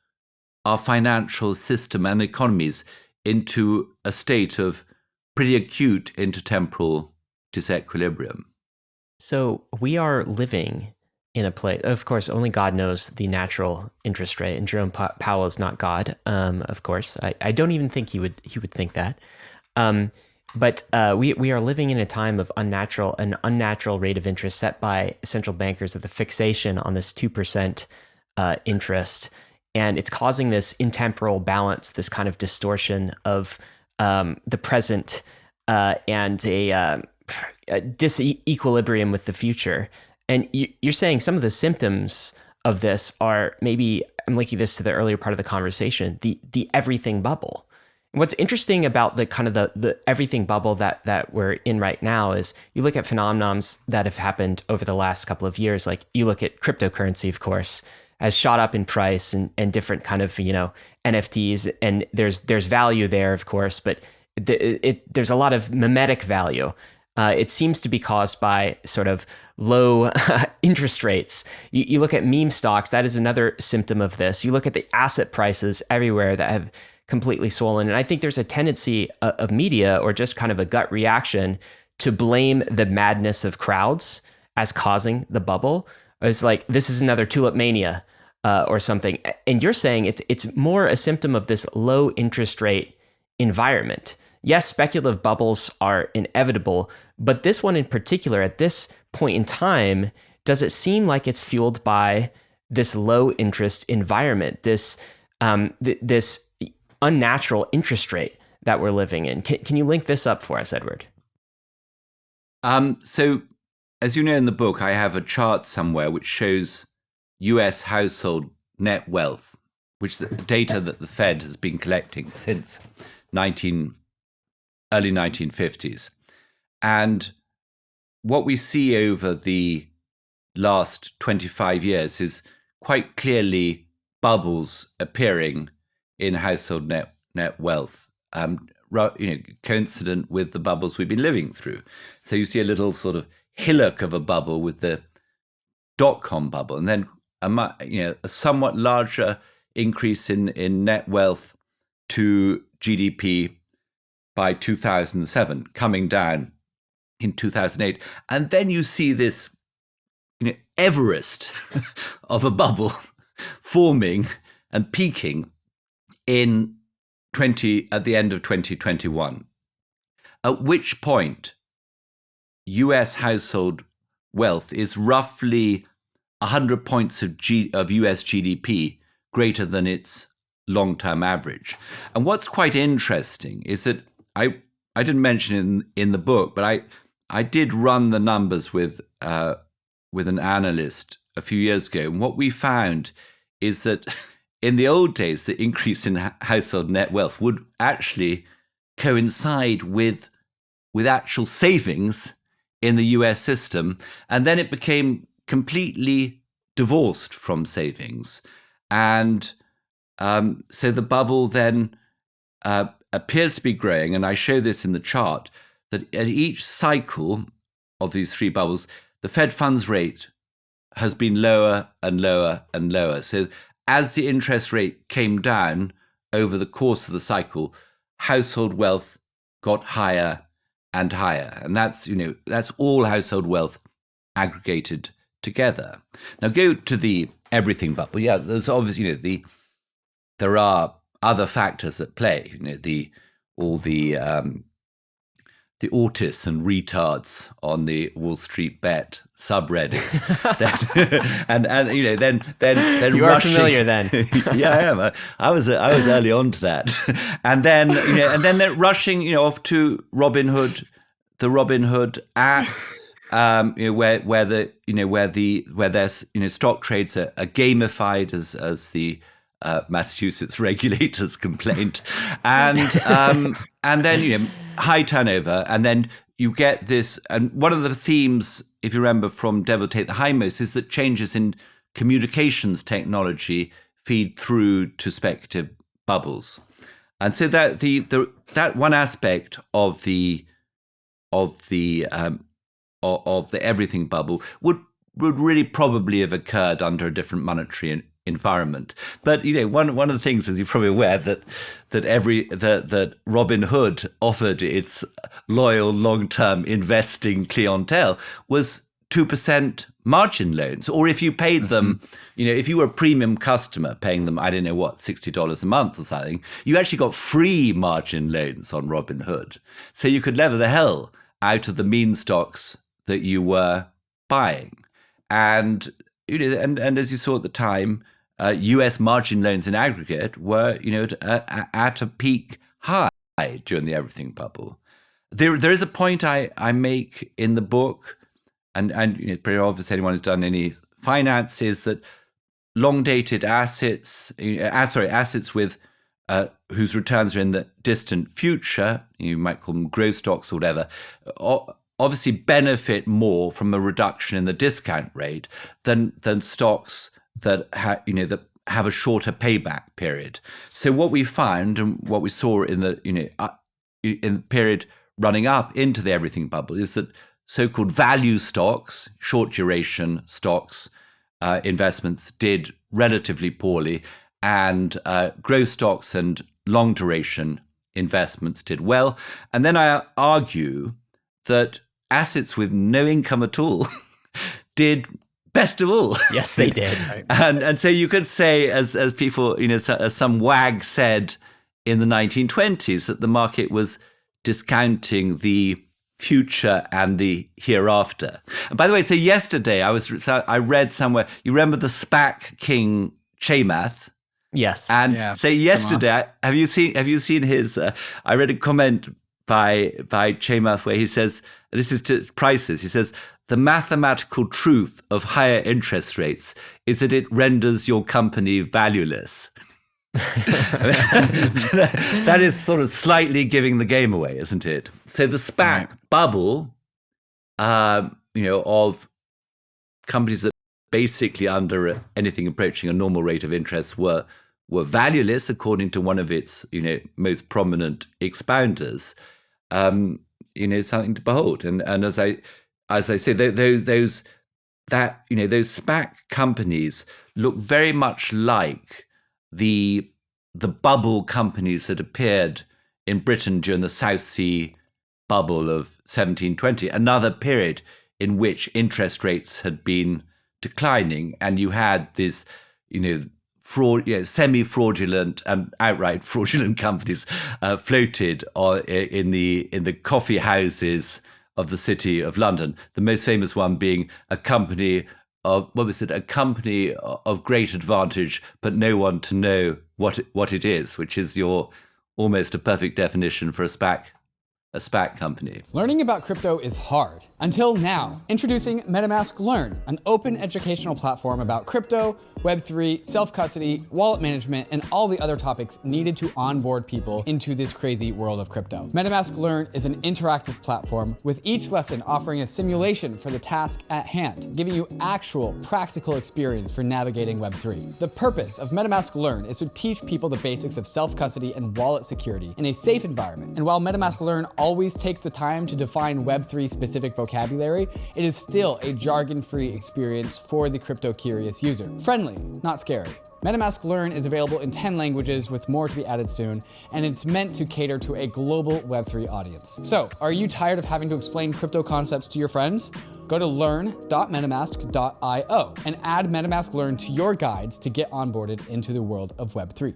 Speaker 1: our financial system and economies into a state of pretty acute intertemporal disequilibrium.
Speaker 2: So we are living in a place, of course, only God knows the natural interest rate, and Jerome Powell is not God, of course. I don't even think he would think that. But we are living in a time of an unnatural rate of interest set by central bankers with a fixation on this 2% interest. And it's causing this intemporal balance, this kind of distortion of the present and a disequilibrium with the future. And you're saying some of the symptoms of this are, maybe I'm linking this to the earlier part of the conversation, the everything bubble. And what's interesting about the kind of the everything bubble that we're in right now is you look at phenomenons that have happened over the last couple of years. Like you look at cryptocurrency, of course, has shot up in price and different kind of, NFTs, and there's value there, of course, but there's a lot of mimetic value. it seems to be caused by sort of low interest rates. You look at meme stocks, that is another symptom of this. You look at the asset prices everywhere that have completely swollen. And I think there's a tendency of media, or just kind of a gut reaction, to blame the madness of crowds as causing the bubble. It's like, this is another tulip mania or something. And you're saying it's more a symptom of this low interest rate environment. Yes, speculative bubbles are inevitable, but this one in particular, at this point in time, does it seem like it's fueled by this low interest environment, this this unnatural interest rate that we're living in? Can you link this up for us, Edward?
Speaker 1: So, as you know in the book, I have a chart somewhere which shows US household net wealth, which is the data that the Fed has been collecting since early 1950s. And what we see over the last 25 years is quite clearly bubbles appearing in household net wealth, coincident with the bubbles we've been living through. So you see a little sort of hillock of a bubble with the dot-com bubble, and then a somewhat larger increase in net wealth to GDP by 2007, coming down in 2008. And then you see this Everest of a bubble forming and peaking at the end of 2021, at which point US household wealth is roughly 100 points of US GDP greater than its long-term average. And what's quite interesting is that I didn't mention in the book, but I did run the numbers with an analyst a few years ago, and what we found is that in the old days, the increase in household net wealth would actually coincide with actual savings in the US system, and then it became completely divorced from savings. And so the bubble then appears to be growing, and I show this in the chart, that at each cycle of these three bubbles, the Fed funds rate has been lower and lower and lower. So as the interest rate came down over the course of the cycle, household wealth got higher and higher. And that's all household wealth aggregated together. Now go to the everything bubble. Yeah, there's obviously, there are other factors at play, all the autists and retards on the Wall Street Bet subreddit, then
Speaker 2: you are familiar then.
Speaker 1: Yeah, I am. I was early on to that, and then they're rushing off to Robinhood, the Robinhood app, where their stock trades are gamified as the Massachusetts regulators complained, and then high turnover, and then you get this. And one of the themes, if you remember from Devil Take the Hindmost, is that changes in communications technology feed through to speculative bubbles, and so that that one aspect of the everything bubble would really probably have occurred under a different monetary environment. But one of the things, as you're probably aware, that Robinhood offered its loyal long-term investing clientele was 2% margin loans, or if you paid them, if you were a premium customer paying them, I don't know what, $60 a month or something, you actually got free margin loans on Robinhood, so you could lever the hell out of the meme stocks that you were buying, and as you saw at the time. US margin loans in aggregate were, at a peak high during the everything bubble. There is a point I make in the book, and pretty obvious anyone who's done any finance, is that long dated assets, assets with whose returns are in the distant future, you might call them growth stocks or whatever, obviously benefit more from a reduction in the discount rate than stocks that have a shorter payback period. So what we found and what we saw in the in the period running up into the everything bubble is that so-called value stocks, short duration stocks, investments did relatively poorly, and growth stocks and long duration investments did well. And then I argue that assets with no income at all did best of all.
Speaker 2: Yes, they did.
Speaker 1: And so you could say, as people, as some wag said in the 1920s, that the market was discounting the future and the hereafter. And by the way, so yesterday I read somewhere, you remember the SPAC king Chamath?
Speaker 2: Yes.
Speaker 1: And so yesterday, have you seen his? I read a comment by Chamath where he says, this is to prices. He says, the mathematical truth of higher interest rates is that it renders your company valueless. That is sort of slightly giving the game away, isn't it? So the SPAC bubble, of companies that basically under anything approaching a normal rate of interest were valueless, according to one of its most prominent expounders. Something to behold. And as I say, those SPAC companies look very much like the bubble companies that appeared in Britain during the South Sea bubble of 1720, another period in which interest rates had been declining, and you had this, semi-fraudulent and outright fraudulent companies floated in the coffee houses of the city of London. The most famous one being a company of a company of great advantage, but no one to know what it is, which is your almost a perfect definition for a SPAC company.
Speaker 4: Learning about crypto is hard. Until now. Introducing MetaMask Learn, an open educational platform about crypto, Web3, self-custody, wallet management, and all the other topics needed to onboard people into this crazy world of crypto. MetaMask Learn is an interactive platform with each lesson offering a simulation for the task at hand, giving you actual practical experience for navigating Web3. The purpose of MetaMask Learn is to teach people the basics of self-custody and wallet security in a safe environment. And while MetaMask Learn always takes the time to define Web3 specific vocabulary, it is still a jargon-free experience for the crypto-curious user. Friendly, not scary. MetaMask Learn is available in 10 languages with more to be added soon, and it's meant to cater to a global Web3 audience. So, are you tired of having to explain crypto concepts to your friends? Go to learn.metamask.io and add MetaMask Learn to your guides to get onboarded into the world of Web3.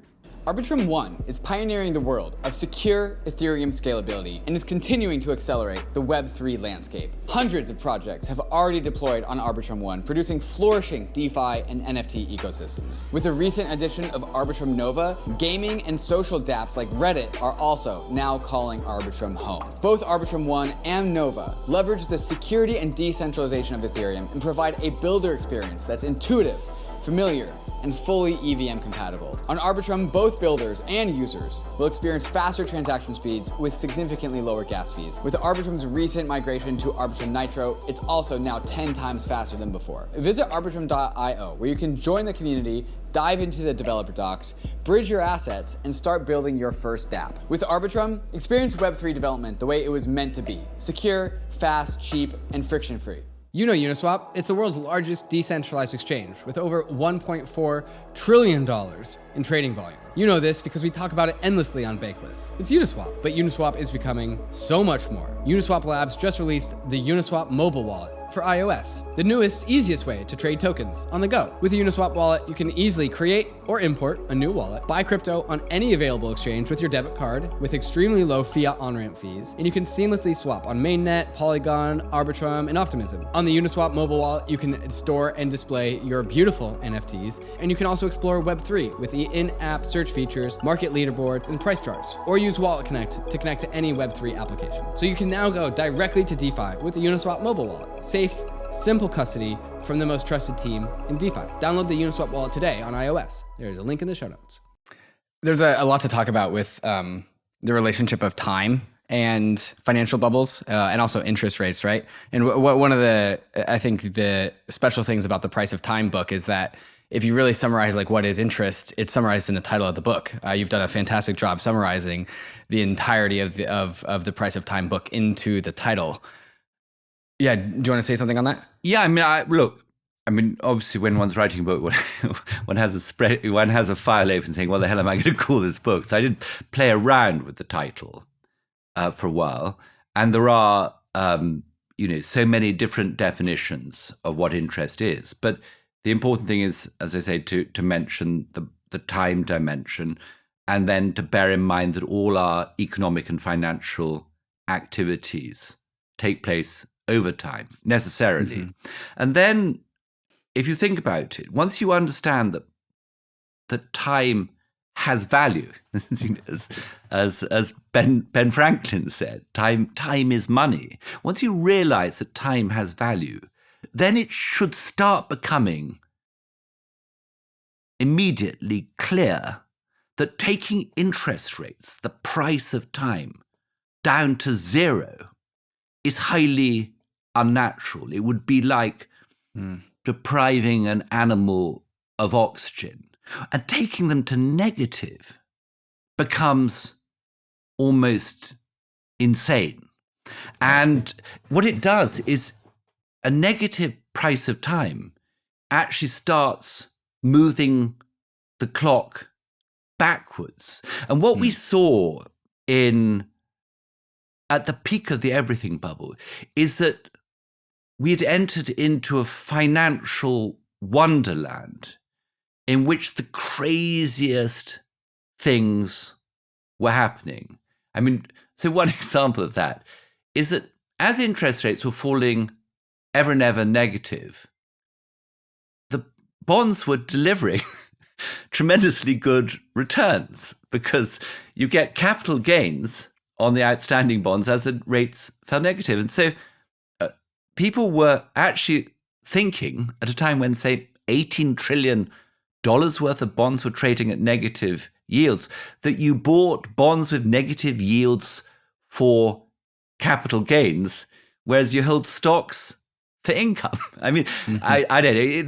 Speaker 4: Arbitrum One is pioneering the world of secure Ethereum scalability and is continuing to accelerate the Web3 landscape. Hundreds of projects have already deployed on Arbitrum One, producing flourishing DeFi and NFT ecosystems. With the recent addition of Arbitrum Nova, gaming and social dApps like Reddit are also now calling Arbitrum home. Both Arbitrum One and Nova leverage the security and decentralization of Ethereum and provide a builder experience that's intuitive, familiar, and fully EVM compatible. On Arbitrum, both builders and users will experience faster transaction speeds with significantly lower gas fees. With Arbitrum's recent migration to Arbitrum Nitro, it's also now 10 times faster than before. Visit arbitrum.io, where you can join the community, dive into the developer docs, bridge your assets, and start building your first dApp. With Arbitrum, experience Web3 development the way it was meant to be: secure, fast, cheap, and friction-free.
Speaker 3: You know Uniswap, it's the world's largest decentralized exchange with over $1.4 trillion in trading volume. You know this because we talk about it endlessly on Bankless. It's Uniswap, but Uniswap is becoming so much more. Uniswap Labs just released the Uniswap mobile wallet for iOS, the newest, easiest way to trade tokens on the go. With the Uniswap wallet, you can easily create or import a new wallet, buy crypto on any available exchange with your debit card with extremely low fiat on-ramp fees, and you can seamlessly swap on Mainnet, Polygon, Arbitrum, and Optimism. On the Uniswap mobile wallet, you can store and display your beautiful NFTs, and you can also explore Web3 with the in-app search features, market leaderboards, and price charts, or use Wallet Connect to connect to any Web3 application. So you can now go directly to DeFi with the Uniswap mobile wallet. Safe, simple custody from the most trusted team in DeFi. Download the Uniswap wallet today on iOS. There's a link in the show notes. There's a lot to talk about with the relationship of time and financial bubbles and also interest rates, right? And one of the, I think the special things about the Price of Time book is that if you really summarize like what is interest, it's summarized in the title of the book. You've done a fantastic job summarizing the entirety of the Price of Time book into the title. Yeah, do you want to say something on that?
Speaker 1: Yeah, I mean, obviously, when one's writing a book, one has a file open saying, "What the hell am I going to call this book?" So I did play around with the title for a while, and there are so many different definitions of what interest is. But the important thing is, as I say, to mention the time dimension, and then to bear in mind that all our economic and financial activities take place over time, necessarily. Mm-hmm. And then, if you think about it, once you understand that time has value, as Ben Franklin said, time is money. Once you realize that time has value, then it should start becoming immediately clear that taking interest rates, the price of time, down to zero is highly unnatural. It would be like depriving an animal of oxygen, and taking them to negative becomes almost insane. And what it does is a negative price of time actually starts moving the clock backwards. And what we saw at the peak of the everything bubble is that we had entered into a financial wonderland in which the craziest things were happening. I mean, so one example of that is that as interest rates were falling ever and ever negative, the bonds were delivering tremendously good returns because you get capital gains on the outstanding bonds as the rates fell negative. And so people were actually thinking at a time when, say, $18 trillion worth of bonds were trading at negative yields, that you bought bonds with negative yields for capital gains, whereas you hold stocks for income. I mean, I don't know.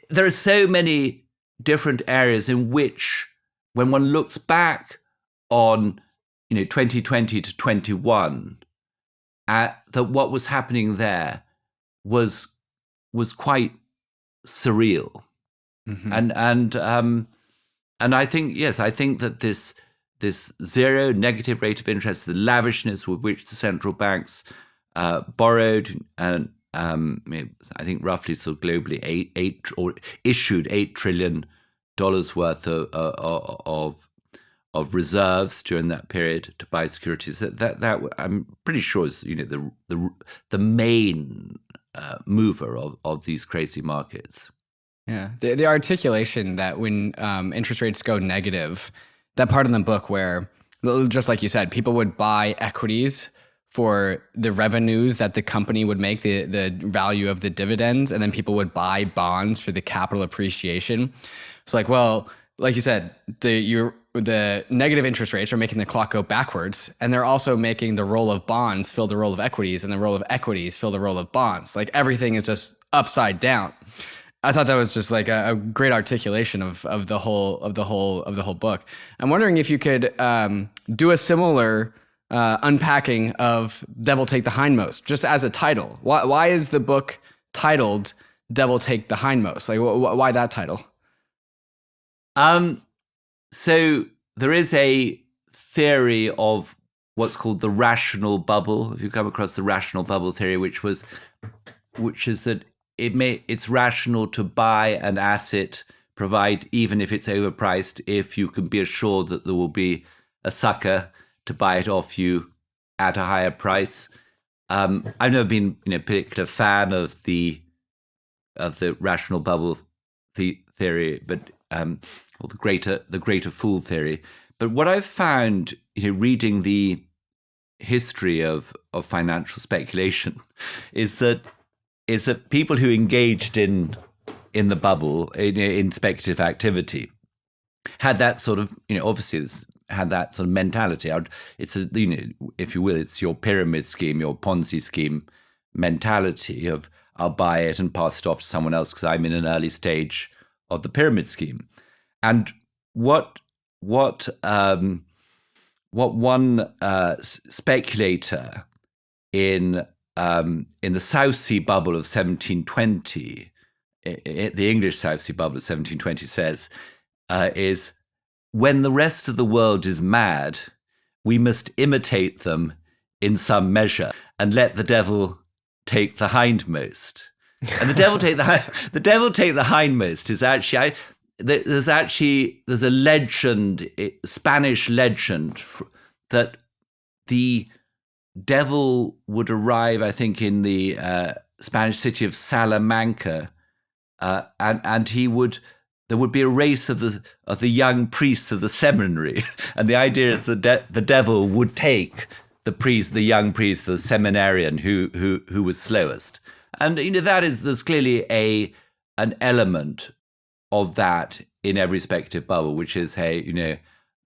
Speaker 1: There are so many different areas in which, when one looks back on 2020 to 21, that what was happening there was quite surreal. Mm-hmm. And I think, yes, I think that this zero negative rate of interest, the lavishness with which the central banks borrowed, and I think roughly sort of globally issued $8 trillion worth of reserves during that period to buy securities. That I'm pretty sure is the main mover of these crazy markets.
Speaker 3: Yeah, the articulation that when interest rates go negative, that part in the book where, just like you said, people would buy equities for the revenues that the company would make, the value of the dividends, and then people would buy bonds for the capital appreciation. It's like, well, like you said, the negative interest rates are making the clock go backwards, and they're also making the role of bonds fill the role of equities, and the role of equities fill the role of bonds. Like everything is just upside down. I thought that was just like a great articulation of the whole book. I'm wondering if you could do a similar unpacking of "Devil Take the Hindmost" just as a title. Why is the book titled "Devil Take the Hindmost"? Like, why that title?
Speaker 1: So there is a theory of what's called the rational bubble. If you come across the rational bubble theory, which is that it's rational to buy an asset, even if it's overpriced, if you can be assured that there will be a sucker to buy it off you at a higher price. I've never been a particular fan of the rational bubble theory, but or the greater fool theory. But what I've found, reading the history of financial speculation, is that people who engaged in the bubble in speculative activity had that sort of obviously had that sort of mentality. It's if you will, it's your pyramid scheme, your Ponzi scheme mentality of I'll buy it and pass it off to someone else because I'm in an early stage the pyramid scheme. And what one speculator in the South Sea bubble of 1720, the English South Sea bubble of 1720 says, is, when the rest of the world is mad, we must imitate them in some measure and let the devil take the hindmost. And the devil take the hindmost is actually, there's a legend, Spanish legend, that the devil would arrive, I think, in the Spanish city of Salamanca, and there would be a race of the young priests of the seminary, and the idea is that the devil would take the young priest, the seminarian who was slowest. And there's clearly an element of that in every speculative bubble, which is, hey,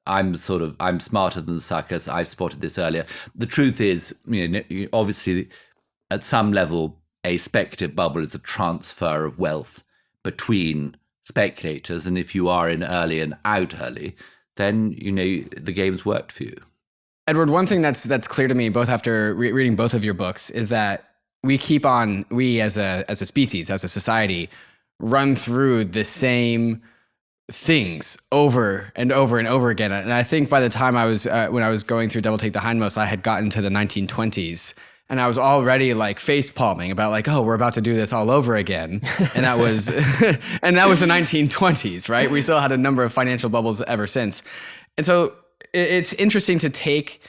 Speaker 1: I'm smarter than the suckers. I spotted this earlier. The truth is, obviously, at some level, a speculative bubble is a transfer of wealth between speculators, and if you are in early and out early, then the game's worked for you.
Speaker 3: Edward, one thing that's clear to me, both after reading both of your books, is that we as a species, as a society, run through the same things over and over and over again. And I think by the time when I was going through Devil Take the Hindmost, I had gotten to the 1920s, and I was already like face palming about like, oh, we're about to do this all over again. And that was the 1920s, right? We still had a number of financial bubbles ever since. And so it's interesting to take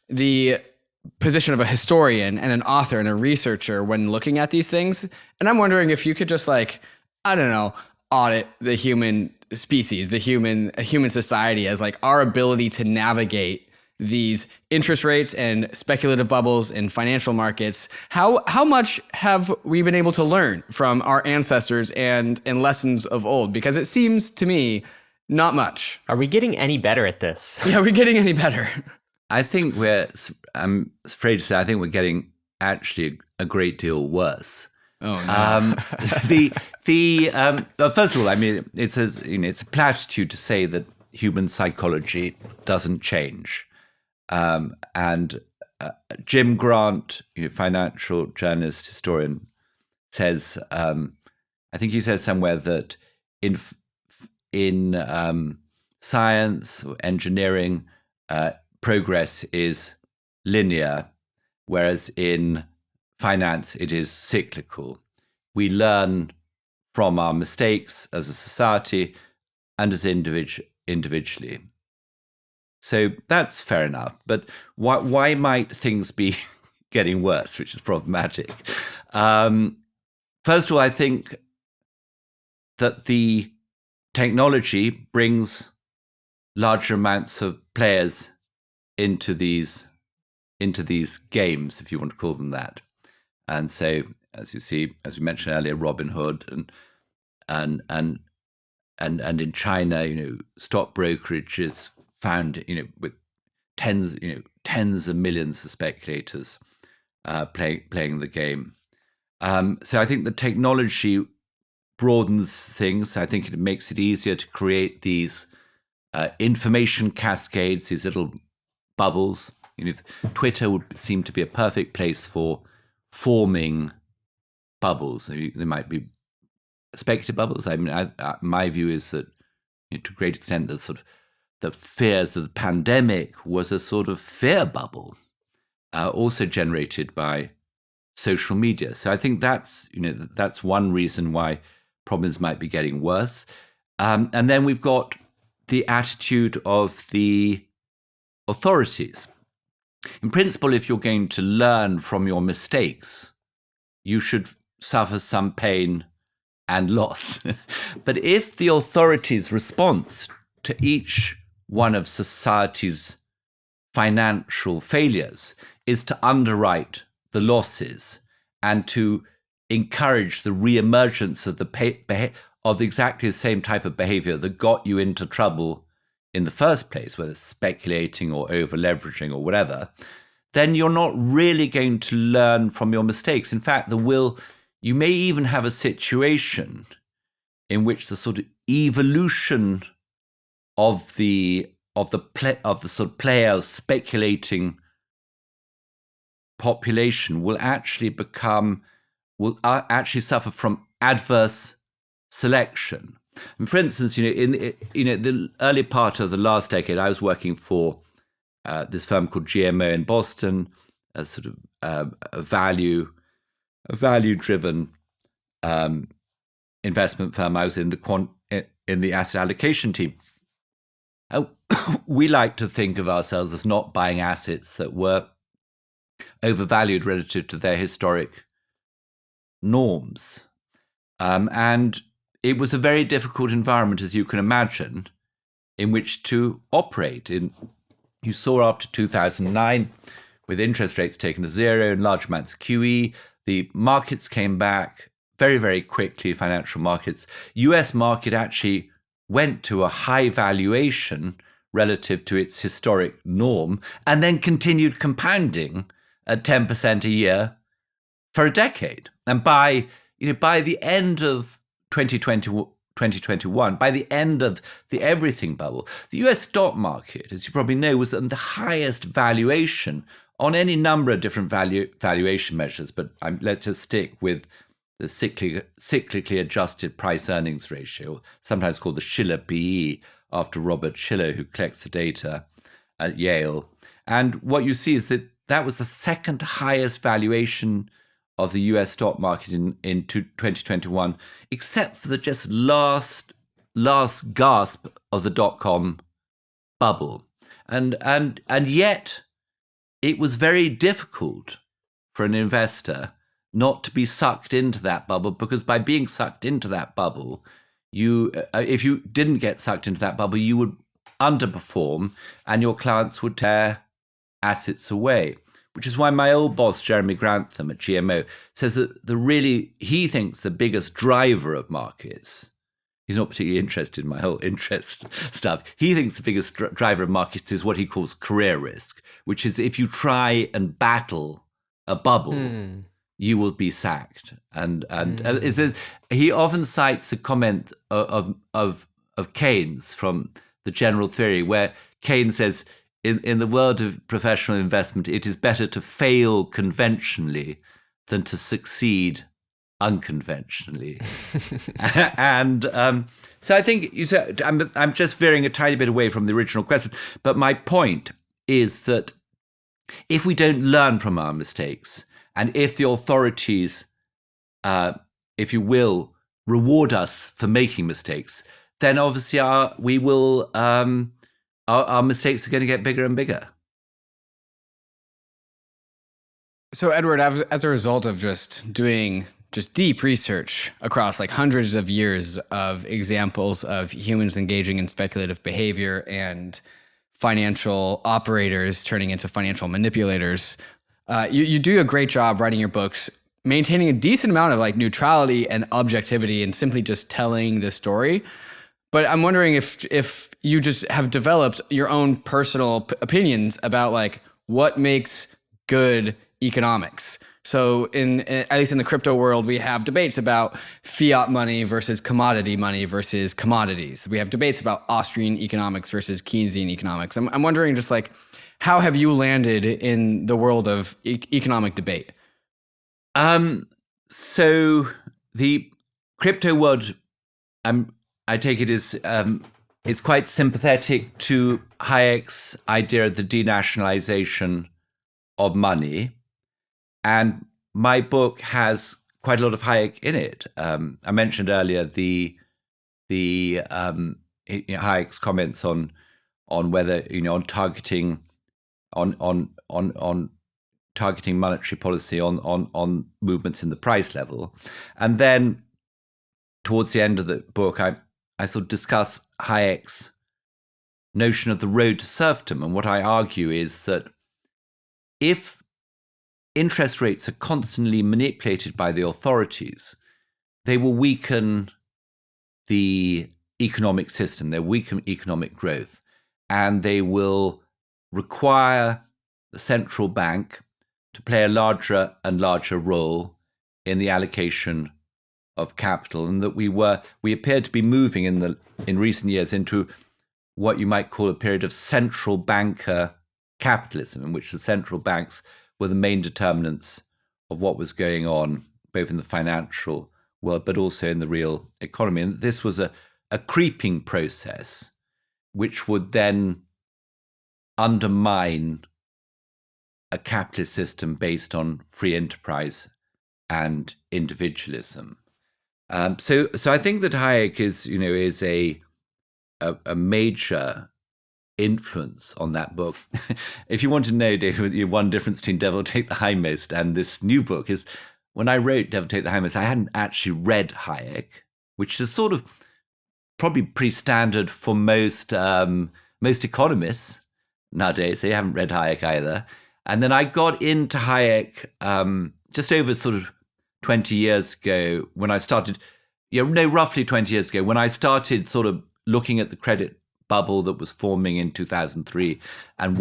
Speaker 3: the position of a historian and an author and a researcher when looking at these things. And I'm wondering if you could just audit the human species, a human society, as like our ability to navigate these interest rates and speculative bubbles in financial markets. How much have we been able to learn from our ancestors and lessons of old? Because it seems to me not much.
Speaker 2: Are we getting any better at this?
Speaker 3: Yeah, are we getting any better?
Speaker 1: I think I'm afraid to say, I think we're getting actually a great deal worse.
Speaker 3: Oh no.
Speaker 1: First of all, it's a platitude to say that human psychology doesn't change. And Jim Grant, financial journalist, historian, says, I think he says somewhere that in science or engineering, progress is linear, whereas in finance it is cyclical. We learn from our mistakes as a society and as individually. So that's fair enough. But why might things be getting worse, which is problematic? First of all, I think that the technology brings larger amounts of players into these games, if you want to call them that. And so, as you see, as we mentioned earlier, Robinhood and in China, stock brokerage is found, with tens of millions of speculators playing the game. So I think the technology broadens things. I think it makes it easier to create these information cascades, these little bubbles. Twitter would seem to be a perfect place for forming bubbles. There might be speculative bubbles. My view is that, to a great extent, the fears of the pandemic was a sort of fear bubble, also generated by social media. So I think that's one reason why problems might be getting worse. And then we've got the attitude of the authorities. In principle, if you're going to learn from your mistakes, you should suffer some pain and loss. But if the authorities' response to each one of society's financial failures is to underwrite the losses and to encourage the reemergence of exactly the same type of behavior that got you into trouble in the first place, whether speculating or over-leveraging or whatever, then you're not really going to learn from your mistakes. In fact, you may even have a situation in which the sort of evolution of the sort of player speculating population will actually suffer from adverse selection. And for instance, in the early part of the last decade, I was working for this firm called GMO in Boston, a sort of a value-driven investment firm. I was in the asset allocation team. We like to think of ourselves as not buying assets that were overvalued relative to their historic norms. And it was a very difficult environment, as you can imagine, in which to operate. You saw after 2009, with interest rates taken to zero and large amounts of QE, the markets came back very, very quickly, financial markets. US market actually went to a high valuation relative to its historic norm, and then continued compounding at 10% a year for a decade. And by the end of 2021, by the end of the everything bubble, the US stock market, as you probably know, was at the highest valuation on any number of different valuation measures. But let's just stick with the cyclically adjusted price earnings ratio, sometimes called the Shiller PE, after Robert Shiller, who collects the data at Yale. And what you see is that was the second highest valuation of the US stock market in 2021, except for the just last gasp of the dot-com bubble. And yet it was very difficult for an investor not to be sucked into that bubble, because by being sucked into that bubble, if you didn't get sucked into that bubble, you would underperform and your clients would tear assets away. Which is why my old boss, Jeremy Grantham at GMO, says that he thinks the biggest driver of markets, he's not particularly interested in my whole interest stuff, he thinks the biggest driver of markets is what he calls career risk, which is if you try and battle a bubble, you will be sacked. And he often cites a comment of Keynes from the General Theory, where Keynes says, in the world of professional investment, it is better to fail conventionally than to succeed unconventionally. And so I think I'm just veering a tiny bit away from the original question, but my point is that if we don't learn from our mistakes, and if the authorities, if you will, reward us for making mistakes, then obviously our mistakes are going to get bigger and bigger.
Speaker 3: So, Edward, as a result of just doing deep research across like hundreds of years of examples of humans engaging in speculative behavior and financial operators turning into financial manipulators, you do a great job writing your books, maintaining a decent amount of like neutrality and objectivity and simply just telling the story. But I'm wondering if you just have developed your own personal opinions about like what makes good economics. So at least in the crypto world, we have debates about fiat money versus commodity money versus commodities. We have debates about Austrian economics versus Keynesian economics. I'm wondering just like, how have you landed in the world of economic debate?
Speaker 1: So the crypto world, I take it is it's quite sympathetic to Hayek's idea of the denationalization of money. And my book has quite a lot of Hayek in it. I mentioned earlier the Hayek's comments on whether, on targeting on targeting monetary policy on movements in the price level. And then towards the end of the book, I sort of discuss Hayek's notion of the road to serfdom. And what I argue is that if interest rates are constantly manipulated by the authorities, they will weaken the economic system, they'll weaken economic growth, and they will require the central bank to play a larger and larger role in the allocation of capital, and that we appeared to be moving in recent years into what you might call a period of central banker capitalism, in which the central banks were the main determinants of what was going on, both in the financial world, but also in the real economy. And this was a creeping process, which would then undermine a capitalist system based on free enterprise and individualism. So I think that Hayek is a major influence on that book. If you want to know, David, one difference between Devil Take the Hindmost and this new book is when I wrote Devil Take the Hindmost, I hadn't actually read Hayek, which is sort of probably pretty standard for most economists nowadays. They haven't read Hayek either. And then I got into Hayek just over sort of 20 years ago when I started, roughly 20 years ago, when I started sort of looking at the credit bubble that was forming in 2003 and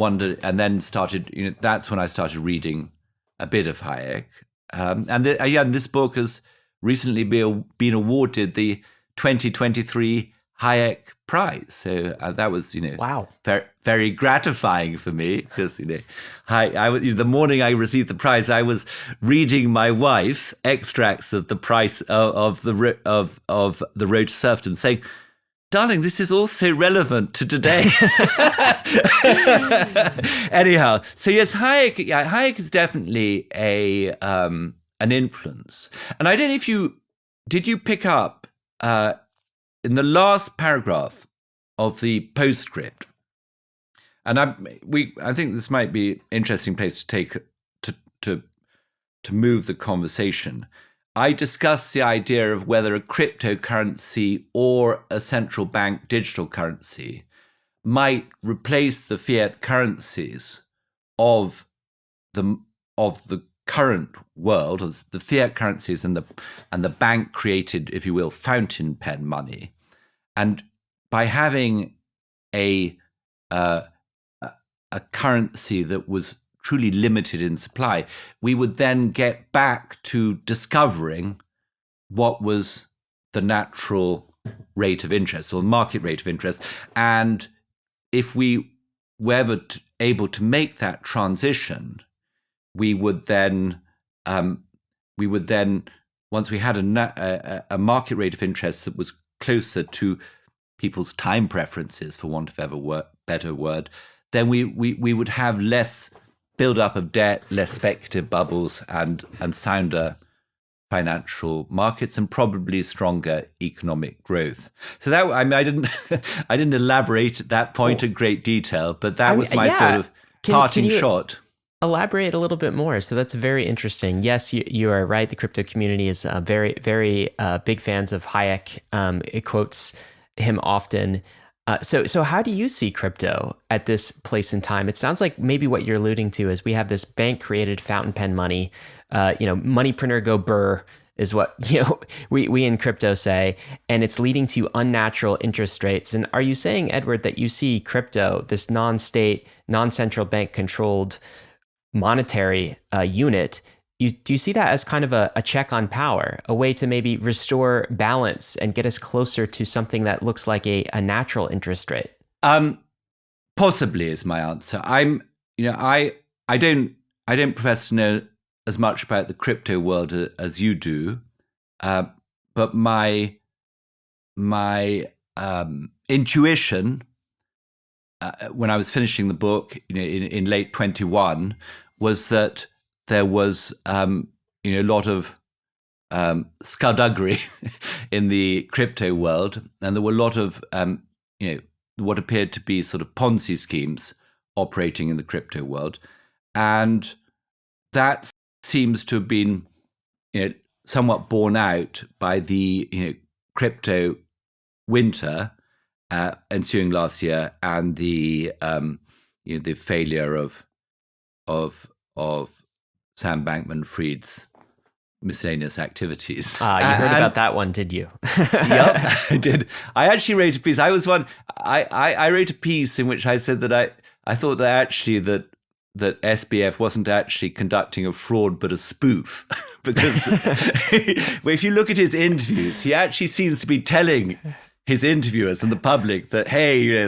Speaker 1: then started, that's when I started reading a bit of Hayek. And this book has recently been awarded the 2023 Hayek Prize. So that was,
Speaker 2: wow,
Speaker 1: very, very gratifying for me because, the morning I received the prize, I was reading my wife extracts of the price of the Road to Serfdom, saying, "Darling, this is also relevant to today." Anyhow, so yes, Hayek is definitely an influence. And I don't know did you pick up in the last paragraph of the postscript, and I think this might be an interesting place to take to move the conversation. I discussed the idea of whether a cryptocurrency or a central bank digital currency might replace the fiat currencies of the current world, of the fiat currencies and the bank created, if you will, fountain pen money. And by having a currency that was truly limited in supply, we would then get back to discovering what was the natural rate of interest or market rate of interest. And if we were ever able to make that transition, we would then, once we had a market rate of interest that was closer to people's time preferences, for want of better word, then we would have less build-up of debt, less speculative bubbles, and sounder financial markets, and probably stronger economic growth. So that I didn't elaborate at that point in great detail, but that was my sort of parting shot.
Speaker 2: Elaborate a little bit more. So that's very interesting. Yes, you are right. The crypto community is very, very big fans of Hayek. It quotes him often. So how do you see crypto at this place in time? It sounds like maybe what you're alluding to is we have this bank-created fountain pen money. Money printer go burr is what we in crypto say, and it's leading to unnatural interest rates. And are you saying, Edward, that you see crypto, this non-state, non-central bank controlled monetary unit, do you see that as kind of a check on power, a way to maybe restore balance and get us closer to something that looks like a natural interest rate?
Speaker 1: Possibly is my answer. I don't profess to know as much about the crypto world as you do, but my intuition when I was finishing the book, in late 21, was that there was a lot of skullduggery in the crypto world, and there were a lot of what appeared to be sort of Ponzi schemes operating in the crypto world, and that seems to have been somewhat borne out by the crypto winter ensuing last year, and the failure of Sam Bankman-Fried's miscellaneous activities.
Speaker 2: You heard about that one, did you?
Speaker 1: Yep, I did. I actually wrote a piece. I wrote a piece in which I said that I thought that actually that that SBF wasn't actually conducting a fraud but a spoof, because well, if you look at his interviews, he actually seems to be telling his interviewers and the public that, hey,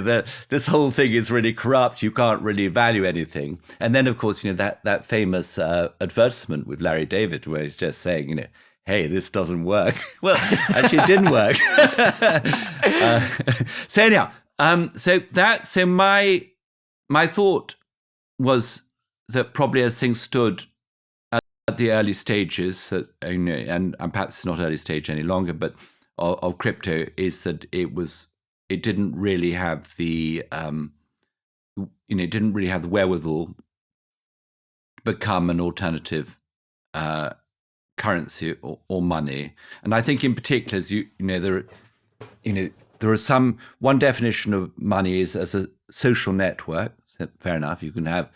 Speaker 1: this whole thing is really corrupt. You can't really value anything. And then, of course, that famous advertisement with Larry David, where he's just saying, hey, this doesn't work. Well, actually, it didn't work. So anyhow, so my thought was that probably as things stood at the early stages, and perhaps it's not early stage any longer, but of crypto, is that it didn't really have the wherewithal to become an alternative currency or money. And I think in particular, as there are some, one definition of money is as a social network. So fair enough. You can have,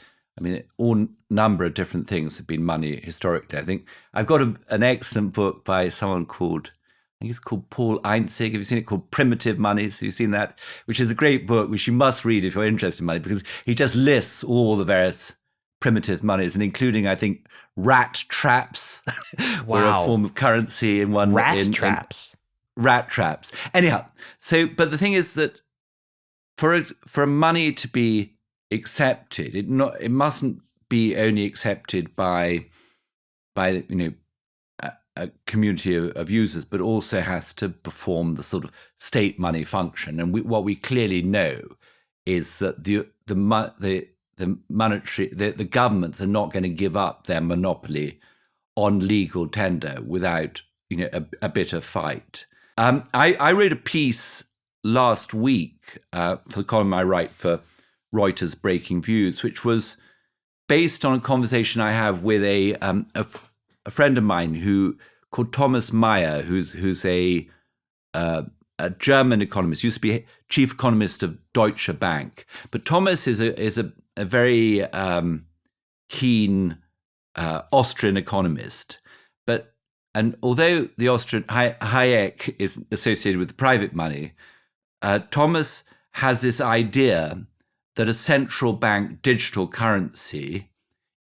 Speaker 1: all number of different things have been money historically. I think I've got an excellent book by someone called, I think it's called Paul Einzig. Have you seen it? Called Primitive Monies. Have you seen that? Which is a great book, which you must read if you're interested in money, because he just lists all the various primitive monies, and including, I think, rat traps were a form of currency in one.
Speaker 2: Rat traps.
Speaker 1: Rat traps. Anyhow, but the thing is that for money to be accepted, it mustn't be only accepted by a community of users, but also has to perform the sort of state money function. And what we clearly know is that the governments are not going to give up their monopoly on legal tender without a bitter fight. I wrote a piece last week for the column I write for Reuters Breaking Views, which was based on a conversation I have with a friend of mine called Thomas Mayer, who's a German economist, used to be chief economist of Deutsche Bank. But Thomas is a very keen Austrian economist. And although the Austrian Hayek is associated with private money, Thomas has this idea that a central bank digital currency,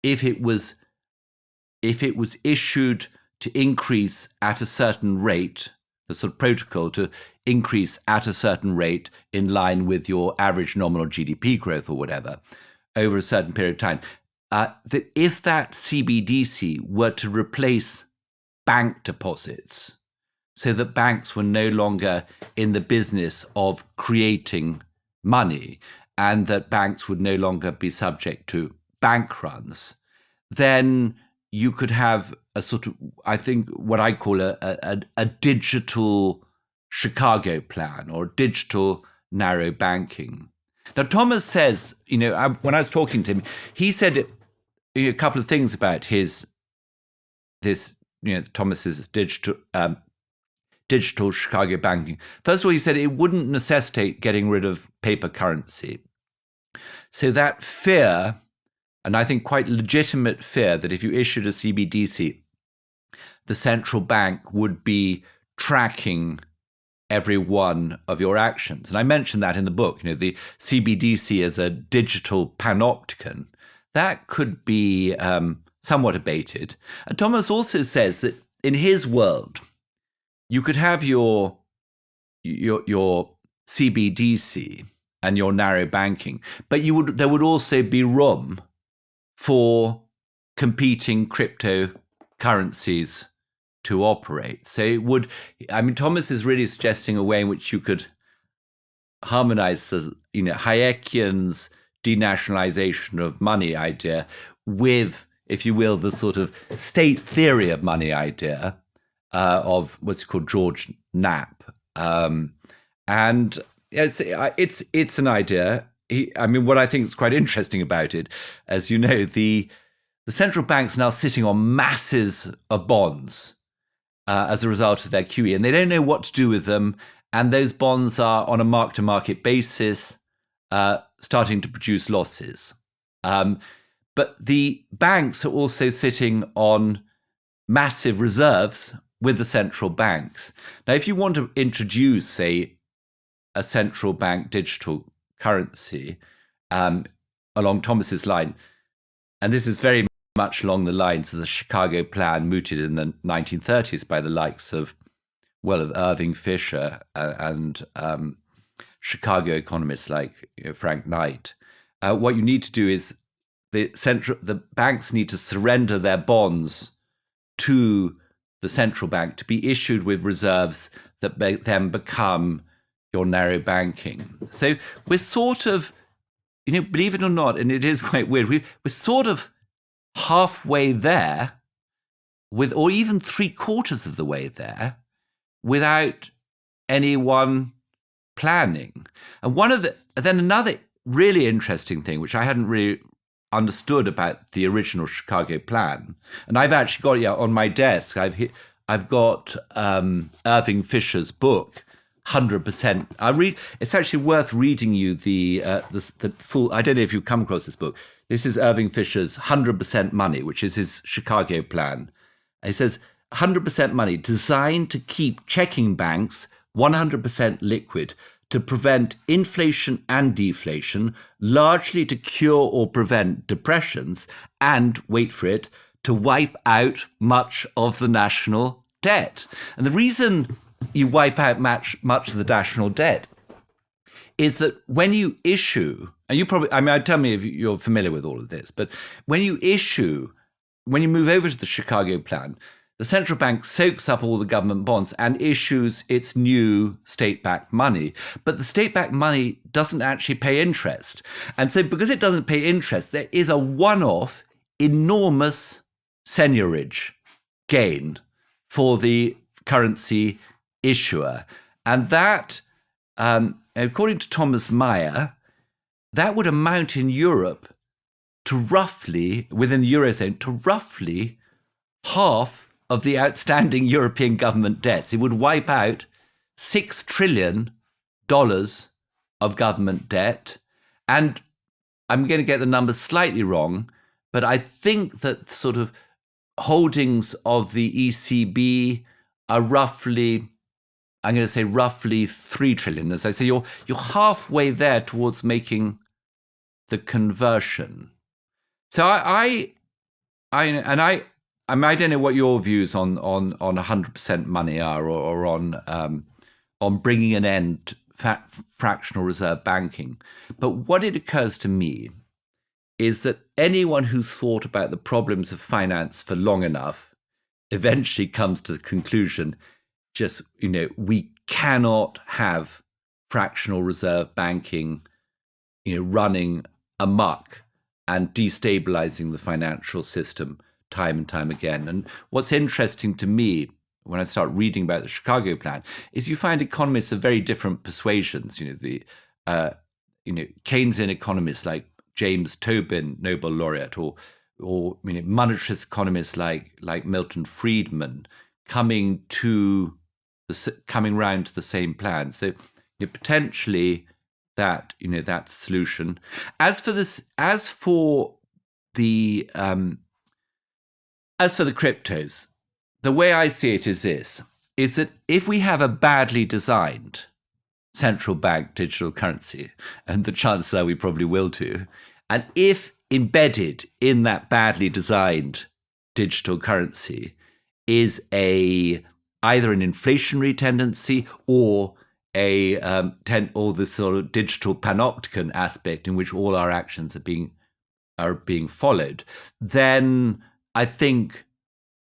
Speaker 1: if it was issued to increase at a certain rate, the sort of protocol to increase at a certain rate in line with your average nominal GDP growth or whatever over a certain period of time, that if that CBDC were to replace bank deposits, so that banks were no longer in the business of creating money and that banks would no longer be subject to bank runs, then you could have a sort of, I think, what I call a digital Chicago plan or digital narrow banking. Now, Thomas says, when I was talking to him, he said a couple of things about Thomas's digital Chicago banking. First of all, he said it wouldn't necessitate getting rid of paper currency. So that fear, and I think quite legitimate fear, that if you issued a CBDC, the central bank would be tracking every one of your actions. And I mentioned that in the book, the CBDC as a digital panopticon, that could be somewhat abated. And Thomas also says that in his world, you could have your CBDC and your narrow banking, but there would also be room for competing cryptocurrencies to operate. So Thomas is really suggesting a way in which you could harmonize the, Hayekian's denationalization of money idea with, if you will, the sort of state theory of money idea of what's called George Knapp. And it's an idea. What I think is quite interesting about it, as you know, the central bank's now sitting on masses of bonds as a result of their QE, and they don't know what to do with them. And those bonds are on a mark-to-market basis, starting to produce losses. But the banks are also sitting on massive reserves with the central banks. Now, if you want to introduce, say, a central bank digital currency along Thomas's line, and this is very much along the lines of the Chicago Plan mooted in the 1930s by the likes of Irving Fisher and Chicago economists like Frank Knight. What you need to do is the banks need to surrender their bonds to the central bank to be issued with reserves that then become your narrow banking. So we're sort of, believe it or not, and it is quite weird, we're sort of halfway there or even 3/4 of the way there without anyone planning. And then another really interesting thing, which I hadn't really understood about the original Chicago Plan, and I've actually got on my desk, I've got Irving Fisher's book, 100%. It's actually worth reading you the full. I don't know if you've come across this book. This is Irving Fisher's 100% Money, which is his Chicago Plan. He says 100% money designed to keep checking banks 100% liquid to prevent inflation and deflation, largely to cure or prevent depressions, and, wait for it, to wipe out much of the national debt. And the reason you wipe out much of the national debt is that when you issue, and tell me if you're familiar with all of this, but when you move over to the Chicago Plan, the central bank soaks up all the government bonds and issues its new state-backed money. But the state-backed money doesn't actually pay interest. And so because it doesn't pay interest, there is a one-off enormous seigniorage gain for the currency issuer. And that, according to Thomas Meyer, that would amount in Europe to roughly, within the Eurozone, to roughly half of the outstanding European government debts. It would wipe out $6 trillion of government debt. And I'm going to get the numbers slightly wrong, but I think that sort of holdings of the ECB are roughly 3 trillion. As I say, you're halfway there towards making the conversion. So I don't know what your views on 100% money are, or on bringing an end to fractional reserve banking. But what it occurs to me is that anyone who's thought about the problems of finance for long enough eventually comes to the conclusion, we cannot have fractional reserve banking, running amok and destabilizing the financial system time and time again. And what's interesting to me when I start reading about the Chicago Plan is you find economists of very different persuasions. Keynesian economists like James Tobin, Nobel laureate, or monetarist economists like Milton Friedman coming round to the same plan. So potentially that solution. As for the cryptos, the way I see it is that if we have a badly designed central bank digital currency, and the chances are we probably will do, and if embedded in that badly designed digital currency is either an inflationary tendency or or the sort of digital panopticon aspect in which all our actions are being followed, then I think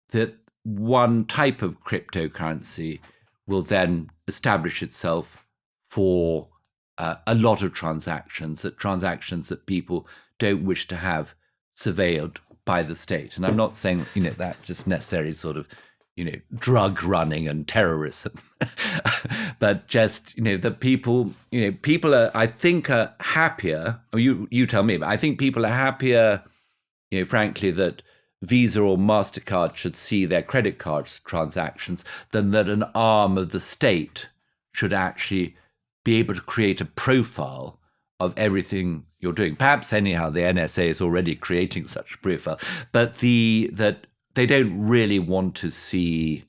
Speaker 1: that one type of cryptocurrency will then establish itself for a lot of transactions that people don't wish to have surveilled by the state. And I'm not saying that just necessarily sort of drug running and terrorism, but just the people are, I think, are happier. Or you tell me, but I think people are happier, frankly, that Visa or MasterCard should see their credit cards transactions than that an arm of the state should actually be able to create a profile of everything you're doing. Perhaps anyhow, the NSA is already creating such a profile, but that they don't really want to see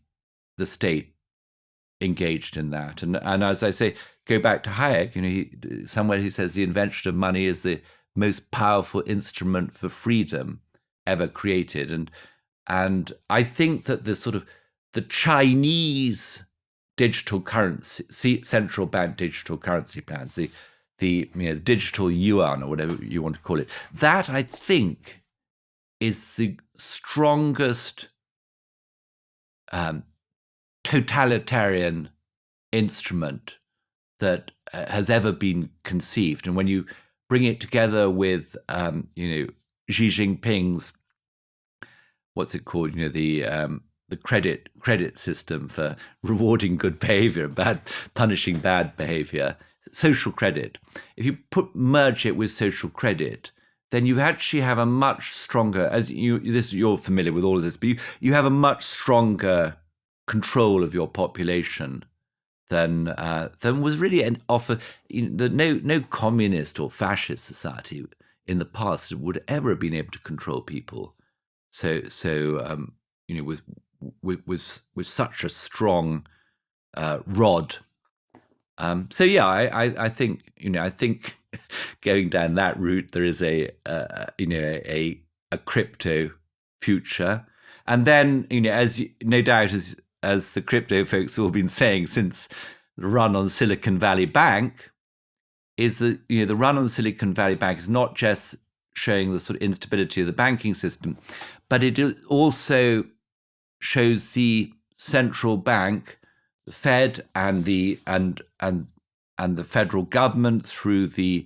Speaker 1: the state engaged in that. And as I say, go back to Hayek, somewhere he says the invention of money is the most powerful instrument for freedom. ever created. And I think that the Chinese digital currency, central bank digital currency plans, the digital yuan or whatever you want to call it, that I think is the strongest totalitarian instrument that has ever been conceived. And when you bring it together with, Xi Jinping's, what's it called? The credit system for rewarding good behavior and punishing bad behavior, social credit. If you merge it with social credit, then you actually have a much stronger, you're familiar with all of this, but you have a much stronger control of your population than was really an offer. No communist or fascist society in the past would ever have been able to control people. With such a strong rod. I think going down that route, there is a crypto future, and then no doubt as the crypto folks have all been saying since the run on Silicon Valley Bank, is that the run on Silicon Valley Bank is not just showing the sort of instability of the banking system, but it also shows the central bank, the Fed, and the federal government through the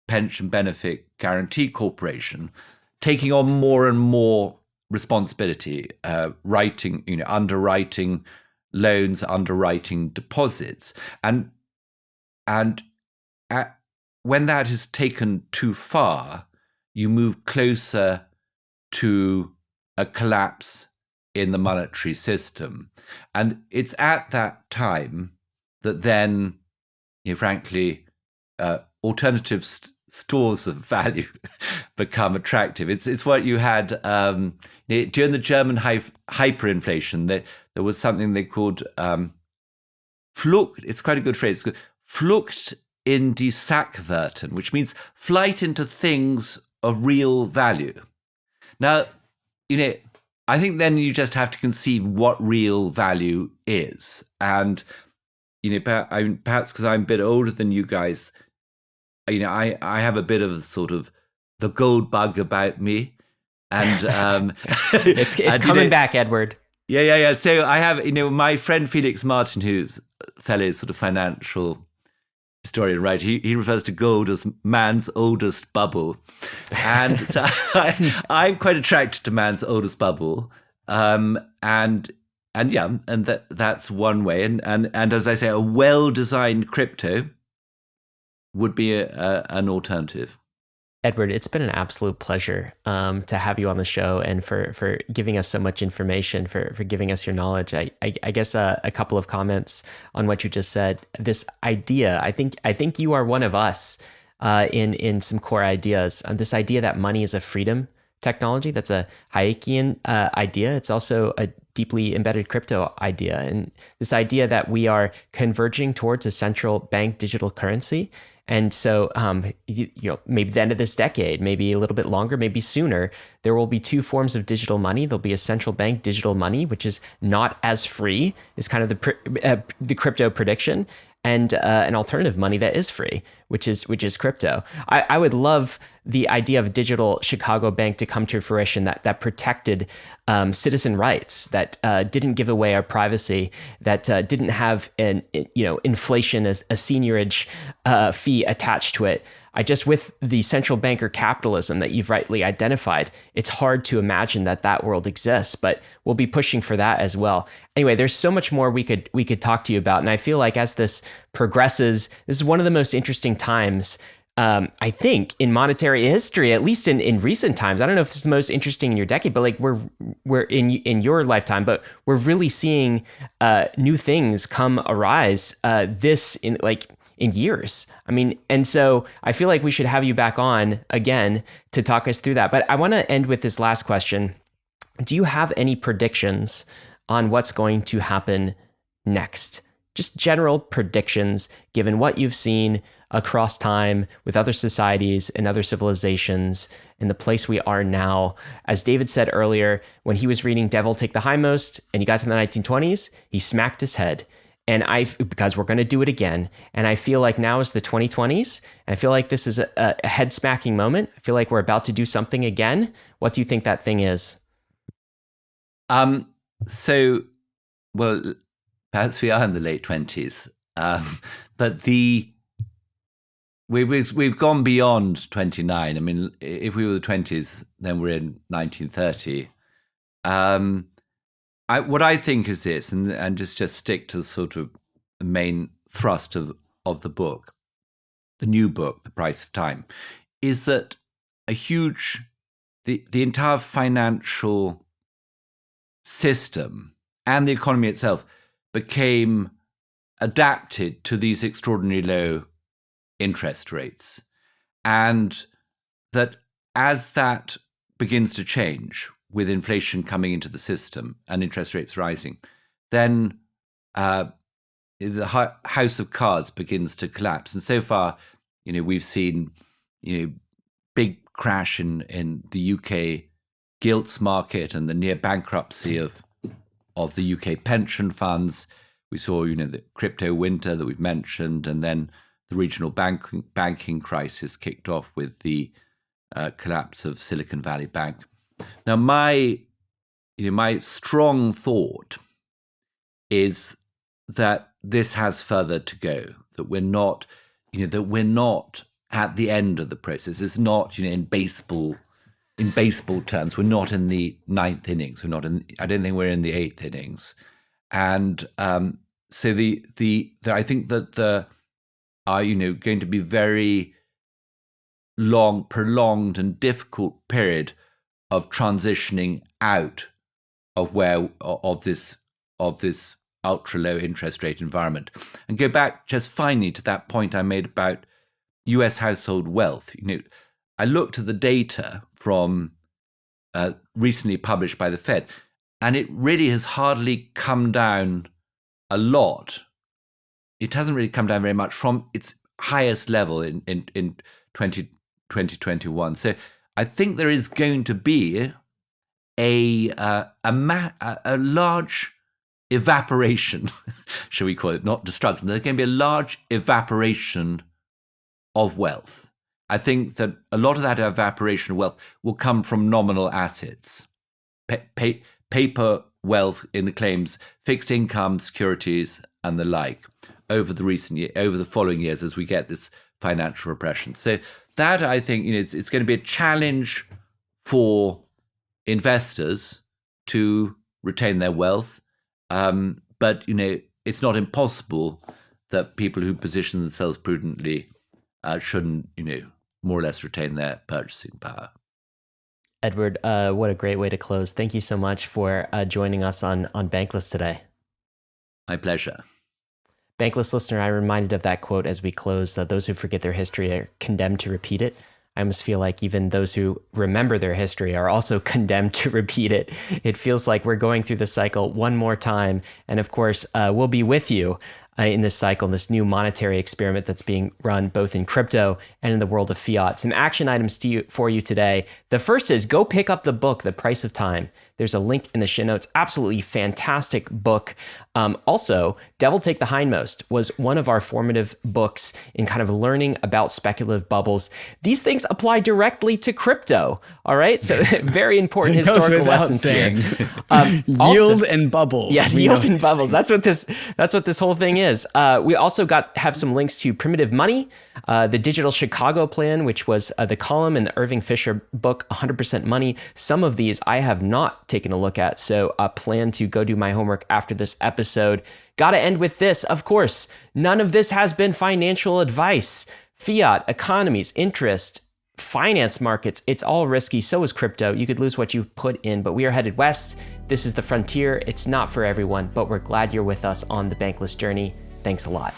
Speaker 1: Pension Benefit Guarantee Corporation taking on more and more responsibility, underwriting loans, underwriting deposits, and when that is taken too far, you move closer to a collapse in the monetary system. And it's at that time that then, frankly, alternative stores of value become attractive. It's what you had during the German hyperinflation. There was something they called Flucht. It's quite a good phrase. Flucht in die Sachwerten, which means flight into things of real value. Now, I think then you just have to conceive what real value is. And, perhaps because I'm a bit older than you guys, I have a bit of sort of the gold bug about me. And
Speaker 2: it's coming back, Edward.
Speaker 1: Yeah. So I have, my friend Felix Martin, who's a fellow sort of financial historian, right? He refers to gold as man's oldest bubble. And so I'm quite attracted to man's oldest bubble. That's one way. And as I say, a well-designed crypto would be an alternative.
Speaker 2: Edward, it's been an absolute pleasure to have you on the show and for giving us so much information, for giving us your knowledge. I guess a couple of comments on what you just said. This idea, I think you are one of us in some core ideas. This idea that money is a freedom technology, that's a Hayekian idea. It's also a deeply embedded crypto idea. And this idea that we are converging towards a central bank digital currency. And so, maybe the end of this decade, maybe a little bit longer, maybe sooner, there will be two forms of digital money. There'll be a central bank digital money, which is not as free, is kind of the crypto prediction, and an alternative money that is free, which is crypto. I would love the idea of a digital Chicago bank to come to fruition that protected citizen rights, that didn't give away our privacy, that didn't have inflation as a seigniorage fee attached to it. With the central banker capitalism that you've rightly identified, it's hard to imagine that world exists, but we'll be pushing for that as well. Anyway, there's so much more we could talk to you about. And I feel like as this progresses, this is one of the most interesting times, I think, in monetary history, at least in recent times. I don't know if this is the most interesting in your decade, but like we're in your lifetime, but we're really seeing new things arise in years. I mean, and so I feel like we should have you back on again to talk us through that. But I want to end with this last question. Do you have any predictions on what's going to happen next? Just general predictions, given what you've seen across time with other societies and other civilizations and the place we are now. As David said earlier, when he was reading Devil Take the Hindmost and he got to the 1920s, he smacked his head. And because we're going to do it again. And I feel like now is the 2020s. And I feel like this is a head smacking moment. I feel like we're about to do something again. What do you think that thing is?
Speaker 1: Well, perhaps we are in the late 20s. But we've gone beyond 29. I mean, if we were the 20s, then we're in 1930. What I think is this, and just stick to the sort of main thrust of the book, the new book, The Price of Time, is that the entire financial system and the economy itself became adapted to these extraordinarily low interest rates. And that as that begins to change, with inflation coming into the system and interest rates rising, then the house of cards begins to collapse. And so far, we've seen, big crash in the UK gilts market and the near bankruptcy of the UK pension funds. We saw, the crypto winter that we've mentioned, and then the regional banking crisis kicked off with the collapse of Silicon Valley Bank. Now, my strong thought is that this has further to go. That we're not at the end of the process. It's not, in baseball terms, we're not in the ninth innings. I don't think we're in the eighth innings. And so I think that there are, going to be very long, prolonged, and difficult period of transitioning out of this ultra low interest rate environment. And go back just finally to that point I made about US household wealth. I looked at the data from recently published by the Fed, and it really has hardly come down a lot. It hasn't really come down very much from its highest level in 2021. So I think there is going to be a large evaporation, shall we call it, not destruction. There's going to be a large evaporation of wealth. I think that a lot of that evaporation of wealth will come from nominal assets, paper wealth in the claims, fixed income securities, and the like over the following years as we get this financial repression. So that, I think, it's going to be a challenge for investors to retain their wealth. But, it's not impossible that people who position themselves prudently shouldn't, more or less retain their purchasing power.
Speaker 2: Edward, what a great way to close. Thank you so much for joining us on Bankless today.
Speaker 1: My pleasure.
Speaker 2: Bankless listener, I'm reminded of that quote as we close. Those who forget their history are condemned to repeat it. I almost feel like even those who remember their history are also condemned to repeat it. It feels like we're going through the cycle one more time. And of course, we'll be with you in this cycle, this new monetary experiment that's being run both in crypto and in the world of fiat. Some action items for you today. The first is go pick up the book, The Price of Time. There's a link in the show notes. Absolutely fantastic book. Also, Devil Take the Hindmost was one of our formative books in kind of learning about speculative bubbles. These things apply directly to crypto. All right. So very important historical lessons here.
Speaker 3: Yield and bubbles.
Speaker 2: Yes, yield and bubbles. That's what this whole thing is. We also have some links to Primitive Money, the Digital Chicago Plan, which was the column in the Irving Fisher book, 100% Money. Some of these I have not taken a look at, so I plan to go do my homework after this episode. Got to end with this. Of course, none of this has been financial advice. Fiat, economies, interest, finance markets, it's all risky. So is crypto. You could lose what you put in, but we are headed west. This is the frontier. It's not for everyone, but we're glad you're with us on the Bankless journey. Thanks a lot.